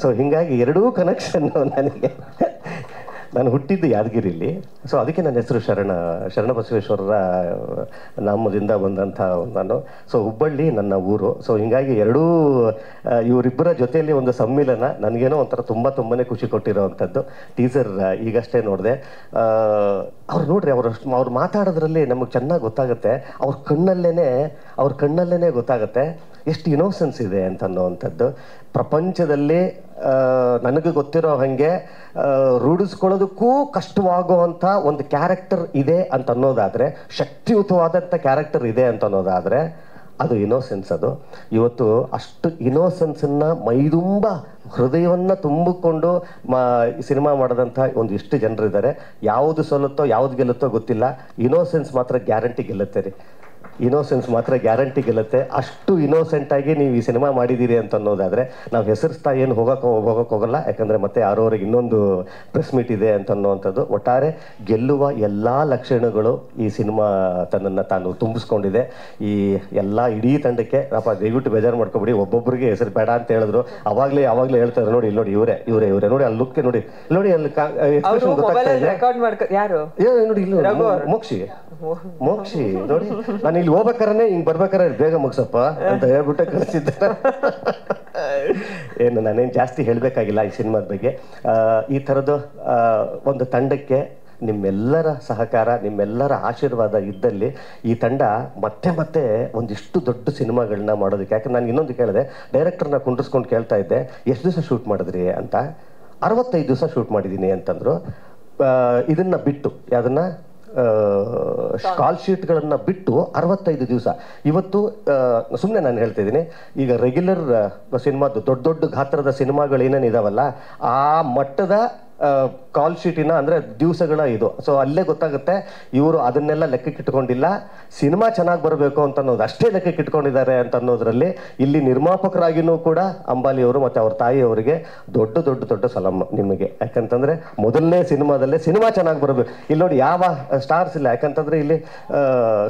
Speaker 2: ಸೊ ಹೀಗಾಗಿ ಎರಡೂ ಕನೆಕ್ಷನ್ನು ನನಗೆ. ನಾನು ಹುಟ್ಟಿದ್ದು ಯಾದಗಿರಿಲಿ, ಸೊ ಅದಕ್ಕೆ ನನ್ನ ಹೆಸರು ಶರಣಬಸವೇಶ್ವರರ ನಾಮದಿಂದ ಬಂದಂಥ ನಾನು. ಸೊ ಹುಬ್ಬಳ್ಳಿ ನನ್ನ ಊರು. ಸೊ ಹೀಗಾಗಿ ಇವರಿಬ್ಬರ ಜೊತೆಯಲ್ಲಿ ಒಂದು ಸಮ್ಮಿಲನ ನನಗೇನೋ ಒಂಥರ ತುಂಬಾ ಖುಷಿ ಕೊಟ್ಟಿರೋವಂಥದ್ದು. ಟೀಸರ್ ಈಗಷ್ಟೇ ನೋಡಿದೆ. ಅವ್ರು ನೋಡ್ರಿ, ಅವ್ರು ಮಾತಾಡೋದ್ರಲ್ಲಿ ನಮಗೆ ಚೆನ್ನಾಗಿ ಗೊತ್ತಾಗುತ್ತೆ. ಅವ್ರ ಕಣ್ಣಲ್ಲೇ ಗೊತ್ತಾಗುತ್ತೆ ಎಷ್ಟು ಇನೋಸೆನ್ಸ್ ಇದೆ ಅಂತ ಅನ್ನೋವಂಥದ್ದು. ಪ್ರಪಂಚದಲ್ಲಿ ನನಗೆ ಗೊತ್ತಿರೋ ಹಾಗೆ ರೂಢಿಸ್ಕೊಳ್ಳೋದಕ್ಕೂ ಕಷ್ಟವಾಗುವಂಥ ಒಂದು ಕ್ಯಾರೆಕ್ಟರ್ ಇದೆ ಅಂತ ಅನ್ನೋದಾದರೆ, ಶಕ್ತಿಯುತವಾದಂಥ ಕ್ಯಾರೆಕ್ಟರ್ ಇದೆ ಅಂತ ಅನ್ನೋದಾದರೆ ಅದು ಇನೋಸೆನ್ಸ್. ಅದು ಇವತ್ತು ಅಷ್ಟು ಇನೋಸೆನ್ಸನ್ನು ಮೈದುಂಬ ಹೃದಯವನ್ನು ತುಂಬಿಕೊಂಡು ಸಿನಿಮಾ ಮಾಡಿದಂಥ ಒಂದಿಷ್ಟು ಜನರಿದ್ದಾರೆ. ಯಾವುದು ಸೋಲುತ್ತೋ ಯಾವುದು ಗೆಲ್ಲುತ್ತೋ ಗೊತ್ತಿಲ್ಲ, ಇನೋಸೆನ್ಸ್ ಮಾತ್ರ ಗ್ಯಾರಂಟಿ ಗೆಲ್ಲುತ್ತೆ ರೀ. ಇನೋಸೆನ್ಸ್ ಮಾತ್ರ ಗ್ಯಾರಂಟಿ ಗೆಲ್ಲುತ್ತೆ. ಅಷ್ಟು ಇನ್ನೋಸೆಂಟಾಗಿ ನೀವು ಈ ಸಿನಿಮಾ ಮಾಡಿದ್ದೀರಿ ಅಂತ ಅನ್ನೋದಾದರೆ ನಾವು ಹೆಸರಿಸ್ತಾ ಏನು ಹೋಗೋಕ್ಕೋಗಲ್ಲ. ಯಾಕಂದರೆ ಮತ್ತೆ ಯಾರೋರಿಗೆ ಇನ್ನೊಂದು ಪ್ರೆಸ್ ಮೀಟ್ ಇದೆ ಅಂತ ಅನ್ನೋವಂಥದ್ದು. ಒಟ್ಟಾರೆ ಗೆಲ್ಲುವ ಎಲ್ಲ ಲಕ್ಷಣಗಳು ಈ ಸಿನಿಮಾ ತನ್ನನ್ನು ತಾನು ತುಂಬಿಸ್ಕೊಂಡಿದೆ. ಈ ಎಲ್ಲ ಇಡೀ ತಂಡಕ್ಕೆ ದಯವಿಟ್ಟು ಬೇಜಾರು ಮಾಡ್ಕೊಬಿಡಿ, ಒಬ್ಬೊಬ್ಬರಿಗೆ ಹೆಸರು ಬೇಡ ಅಂತ ಹೇಳಿದ್ರು. ಅವಾಗಲೇ ಹೇಳ್ತಾರೆ ನೋಡಿ, ಇಲ್ಲಿ ನೋಡಿ ಇವರೇ ನೋಡಿ, ಅಲ್ಲಿ ಲುಕ್ ನೋಡಿ ಅಲ್ಲಿ ಗೊತ್ತಾಗ್ತಾ ಇದೆ. ನೋಡಿ ಇಲ್ಲಿ ಮೋಕ್ಷಿ ನೋಡಿ, ನಾನು ಇಲ್ಲಿ ಹೋಗ್ಬೇಕಾರೆ ಹಿಂಗೆ ಬರ್ಬೇಕಾರೆ ಬೇಗ ಮುಗಿಸಪ್ಪ ಅಂತ ಹೇಳ್ಬಿಟ್ಟು ಕಳಿಸಿದ್ದೆ. ಏನು ನಾನೇನು ಜಾಸ್ತಿ ಹೇಳಬೇಕಾಗಿಲ್ಲ ಈ ಸಿನಿಮಾದ ಬಗ್ಗೆ. ಈ ಥರದ್ದು ಒಂದು ತಂಡಕ್ಕೆ ನಿಮ್ಮೆಲ್ಲರ ಸಹಕಾರ, ನಿಮ್ಮೆಲ್ಲರ ಆಶೀರ್ವಾದ ಇದ್ದಲ್ಲಿ ಈ ತಂಡ ಮತ್ತೆ ಮತ್ತೆ ಒಂದಿಷ್ಟು ದೊಡ್ಡ ಸಿನಿಮಾಗಳನ್ನ ಮಾಡೋದಕ್ಕೆ. ಯಾಕಂದ್ರೆ ನಾನು ಇನ್ನೊಂದು ಕೇಳಿದೆ, ಡೈರೆಕ್ಟರ್ನ ಕುಂಡ್ರಿಸ್ಕೊಂಡು ಕೇಳ್ತಾ ಇದ್ದೆ, ಎಷ್ಟು ದಿವಸ ಶೂಟ್ ಮಾಡಿದ್ರಿ ಅಂತ. 65 ದಿವಸ ಶೂಟ್ ಮಾಡಿದ್ದೀನಿ ಅಂತಂದರು. ಇದನ್ನು ಬಿಟ್ಟು ಅದನ್ನು ಕಾಲ್ ಶೀಟ್ಗಳನ್ನು ಬಿಟ್ಟು 65 ದಿವಸ. ಇವತ್ತು ಸುಮ್ಮನೆ ನಾನು ಹೇಳ್ತಿದ್ದೀನಿ, ಈಗ ರೆಗ್ಯುಲರ್ ಸಿನಿಮಾದ್ದು ದೊಡ್ಡ ದೊಡ್ಡ ಗಾತ್ರದ ಸಿನಿಮಾಗಳು ಏನೇನಿದಾವಲ್ಲ ಆ ಮಟ್ಟದ ಕಾಲ್ ಶೀಟಿನ ಅಂದರೆ ದಿವಸಗಳ ಇದು. ಸೊ ಅಲ್ಲೇ ಗೊತ್ತಾಗುತ್ತೆ ಇವರು ಅದನ್ನೆಲ್ಲ ಲೆಕ್ಕಕ್ಕೆ ಇಟ್ಕೊಂಡಿಲ್ಲ, ಸಿನಿಮಾ ಚೆನ್ನಾಗಿ ಬರಬೇಕು ಅಂತ ಅನ್ನೋದು ಅಷ್ಟೇ ಲೆಕ್ಕಕ್ಕೆ ಇಟ್ಕೊಂಡಿದ್ದಾರೆ ಅಂತ ಅನ್ನೋದ್ರಲ್ಲಿ ಇಲ್ಲಿ ನಿರ್ಮಾಪಕರಾಗಿಯೂ ಕೂಡ ಅಂಬಾಲಿಯವರು ಮತ್ತು ಅವ್ರ ತಾಯಿಯವರಿಗೆ ದೊಡ್ಡ ದೊಡ್ಡ ದೊಡ್ಡ ಸಲಾಮ್ ನಿಮಗೆ. ಯಾಕಂತಂದರೆ ಮೊದಲನೇ ಸಿನಿಮಾದಲ್ಲೇ ಸಿನಿಮಾ ಚೆನ್ನಾಗಿ ಬರಬೇಕು. ಇಲ್ಲಿ ನೋಡಿ ಯಾವ ಸ್ಟಾರ್ಸ್ ಇಲ್ಲ, ಯಾಕಂತಂದರೆ ಇಲ್ಲಿ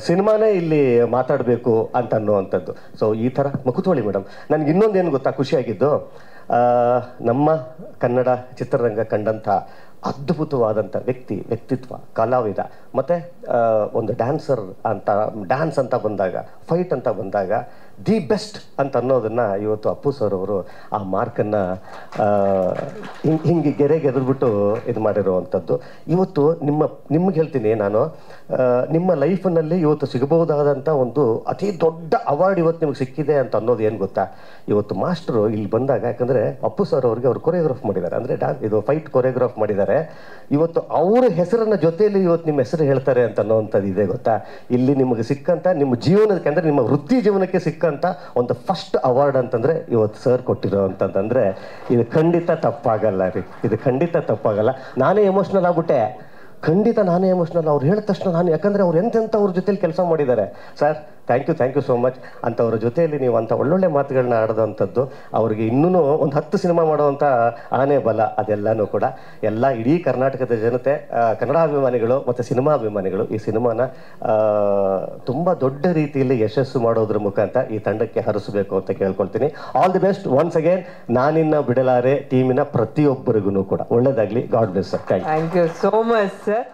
Speaker 2: ಸಿನಿಮಾನೇ ಇಲ್ಲಿ ಮಾತಾಡಬೇಕು ಅಂತ ಅನ್ನುವಂಥದ್ದು. ಸೊ ಈ ಥರ ಮುಕುತೋಳಿ ಮೇಡಮ್. ನನಗೆ ಇನ್ನೊಂದೇನು ಗೊತ್ತಾ ಖುಷಿಯಾಗಿದ್ದು, ನಮ್ಮ ಕನ್ನಡ ಚಿತ್ರರಂಗ ಕಂಡಂಥ ಅದ್ಭುತವಾದಂಥ ವ್ಯಕ್ತಿತ್ವ, ಕಲಾವಿದ ಮತ್ತು ಒಂದು ಡ್ಯಾನ್ಸರ್ ಅಂತ, ಡ್ಯಾನ್ಸ್ ಅಂತ ಬಂದಾಗ, ಫೈಟ್ ಅಂತ ಬಂದಾಗ ದಿ ಬೆಸ್ಟ್ ಅಂತ ಅನ್ನೋದನ್ನು ಇವತ್ತು ಅಪ್ಪು ಸರ್ ಅವರು ಆ ಮಾರ್ಕನ್ನು ಹಿಂಗೆ ಗೆರೆಗೆರೆದ್ಬಿಟ್ಟು ಇದು ಮಾಡಿರುವಂಥದ್ದು. ಇವತ್ತು ನಿಮ್ಗೆ ಹೇಳ್ತೀನಿ ನಾನು, ನಿಮ್ಮ ಲೈಫ್ನಲ್ಲಿ ಇವತ್ತು ಸಿಗಬಹುದಾದಂಥ ಒಂದು ಅತಿ ದೊಡ್ಡ ಅವಾರ್ಡ್ ಇವತ್ತು ನಿಮಗೆ ಸಿಕ್ಕಿದೆ ಅಂತ ಅನ್ನೋದು ಏನು ಗೊತ್ತಾ, ಇವತ್ತು ಮಾಸ್ಟರು ಇಲ್ಲಿ ಬಂದಾಗ, ಯಾಕಂದರೆ ಅಪ್ಪು ಸರ್ ಅವ್ರಿಗೆ ಅವ್ರು ಕೊರಿಯೋಗ್ರಾಫ್ ಮಾಡಿದ್ದಾರೆ, ಅಂದರೆ ಇದು ಫೈಟ್ ಕೊರಿಯೋಗ್ರಾಫ್ ಮಾಡಿದ್ದಾರೆ. ಇವತ್ತು ಅವರ ಹೆಸರನ್ನ ಜೊತೆಯಲ್ಲಿ ಇವತ್ತು ನಿಮ್ಮ ಹೆಸರು ಹೇಳ್ತಾರೆ ಅಂತ ಅನ್ನೋವಂಥದ್ದು ಇದೆ ಗೊತ್ತಾ. ಇಲ್ಲಿ ನಿಮಗೆ ಸಿಕ್ಕಂಥ ನಿಮ್ಮ ಜೀವನಕ್ಕೆ, ಅಂದರೆ ನಿಮ್ಮ ವೃತ್ತಿ ಜೀವನಕ್ಕೆ ಸಿಕ್ಕಂಥ ಒಂದು ಫಸ್ಟ್ ಅವಾರ್ಡ್ ಅಂತಂದರೆ ಇವತ್ತು ಸರ್ ಕೊಟ್ಟಿರೋ ಅಂತಂದರೆ ಇದು ಖಂಡಿತ ತಪ್ಪಾಗಲ್ಲ ರೀ, ಇದು ಖಂಡಿತ ತಪ್ಪಾಗಲ್ಲ. ನಾನೇ ಎಮೋಷ್ನಲ್ ಆಗ್ಬಿಟ್ಟೆ, ಖಂಡಿತ ನಾನೇ ಎಮೋಷ್ನಲ್. ಅವ್ರು ಹೇಳಿದ ತಕ್ಷಣ ನಾನು, ಯಾಕಂದರೆ ಅವ್ರು ಎಂತೆಂಥ ಅವ್ರ ಜೊತೆಲಿ ಕೆಲಸ ಮಾಡಿದ್ದಾರೆ. Sir thank you so much ಅಂಥವ್ರ ಜೊತೆಯಲ್ಲಿ ನೀವು ಅಂಥ ಒಳ್ಳೊಳ್ಳೆ ಮಾತುಗಳನ್ನ ಆಡೋದಂಥದ್ದು, ಅವ್ರಿಗೆ ಇನ್ನೂ ಒಂದು 10 ಸಿನಿಮಾ ಮಾಡೋವಂಥ ಆನೆ ಬಲ ಅದೆಲ್ಲನೂ ಕೂಡ ಎಲ್ಲ ಇಡೀ ಕರ್ನಾಟಕದ ಜನತೆ, ಕನ್ನಡಾಭಿಮಾನಿಗಳು ಮತ್ತು ಸಿನಿಮಾಭಿಮಾನಿಗಳು ಈ ಸಿನಿಮಾನ ತುಂಬ ದೊಡ್ಡ ರೀತಿಯಲ್ಲಿ ಯಶಸ್ಸು ಮಾಡೋದ್ರ ಮುಖಾಂತರ ಈ ತಂಡಕ್ಕೆ ಹರಿಸಬೇಕು ಅಂತ ಕೇಳ್ಕೊಳ್ತೀನಿ. All the best once again. ನಾನಿನ್ನ ಬಿಡಲಾರೆ ಟೀಮಿನ ಪ್ರತಿಯೊಬ್ಬರಿಗೂ ಕೂಡ ಒಳ್ಳೆಯದಾಗಲಿ. God bless sir.
Speaker 1: Thank you so much sir.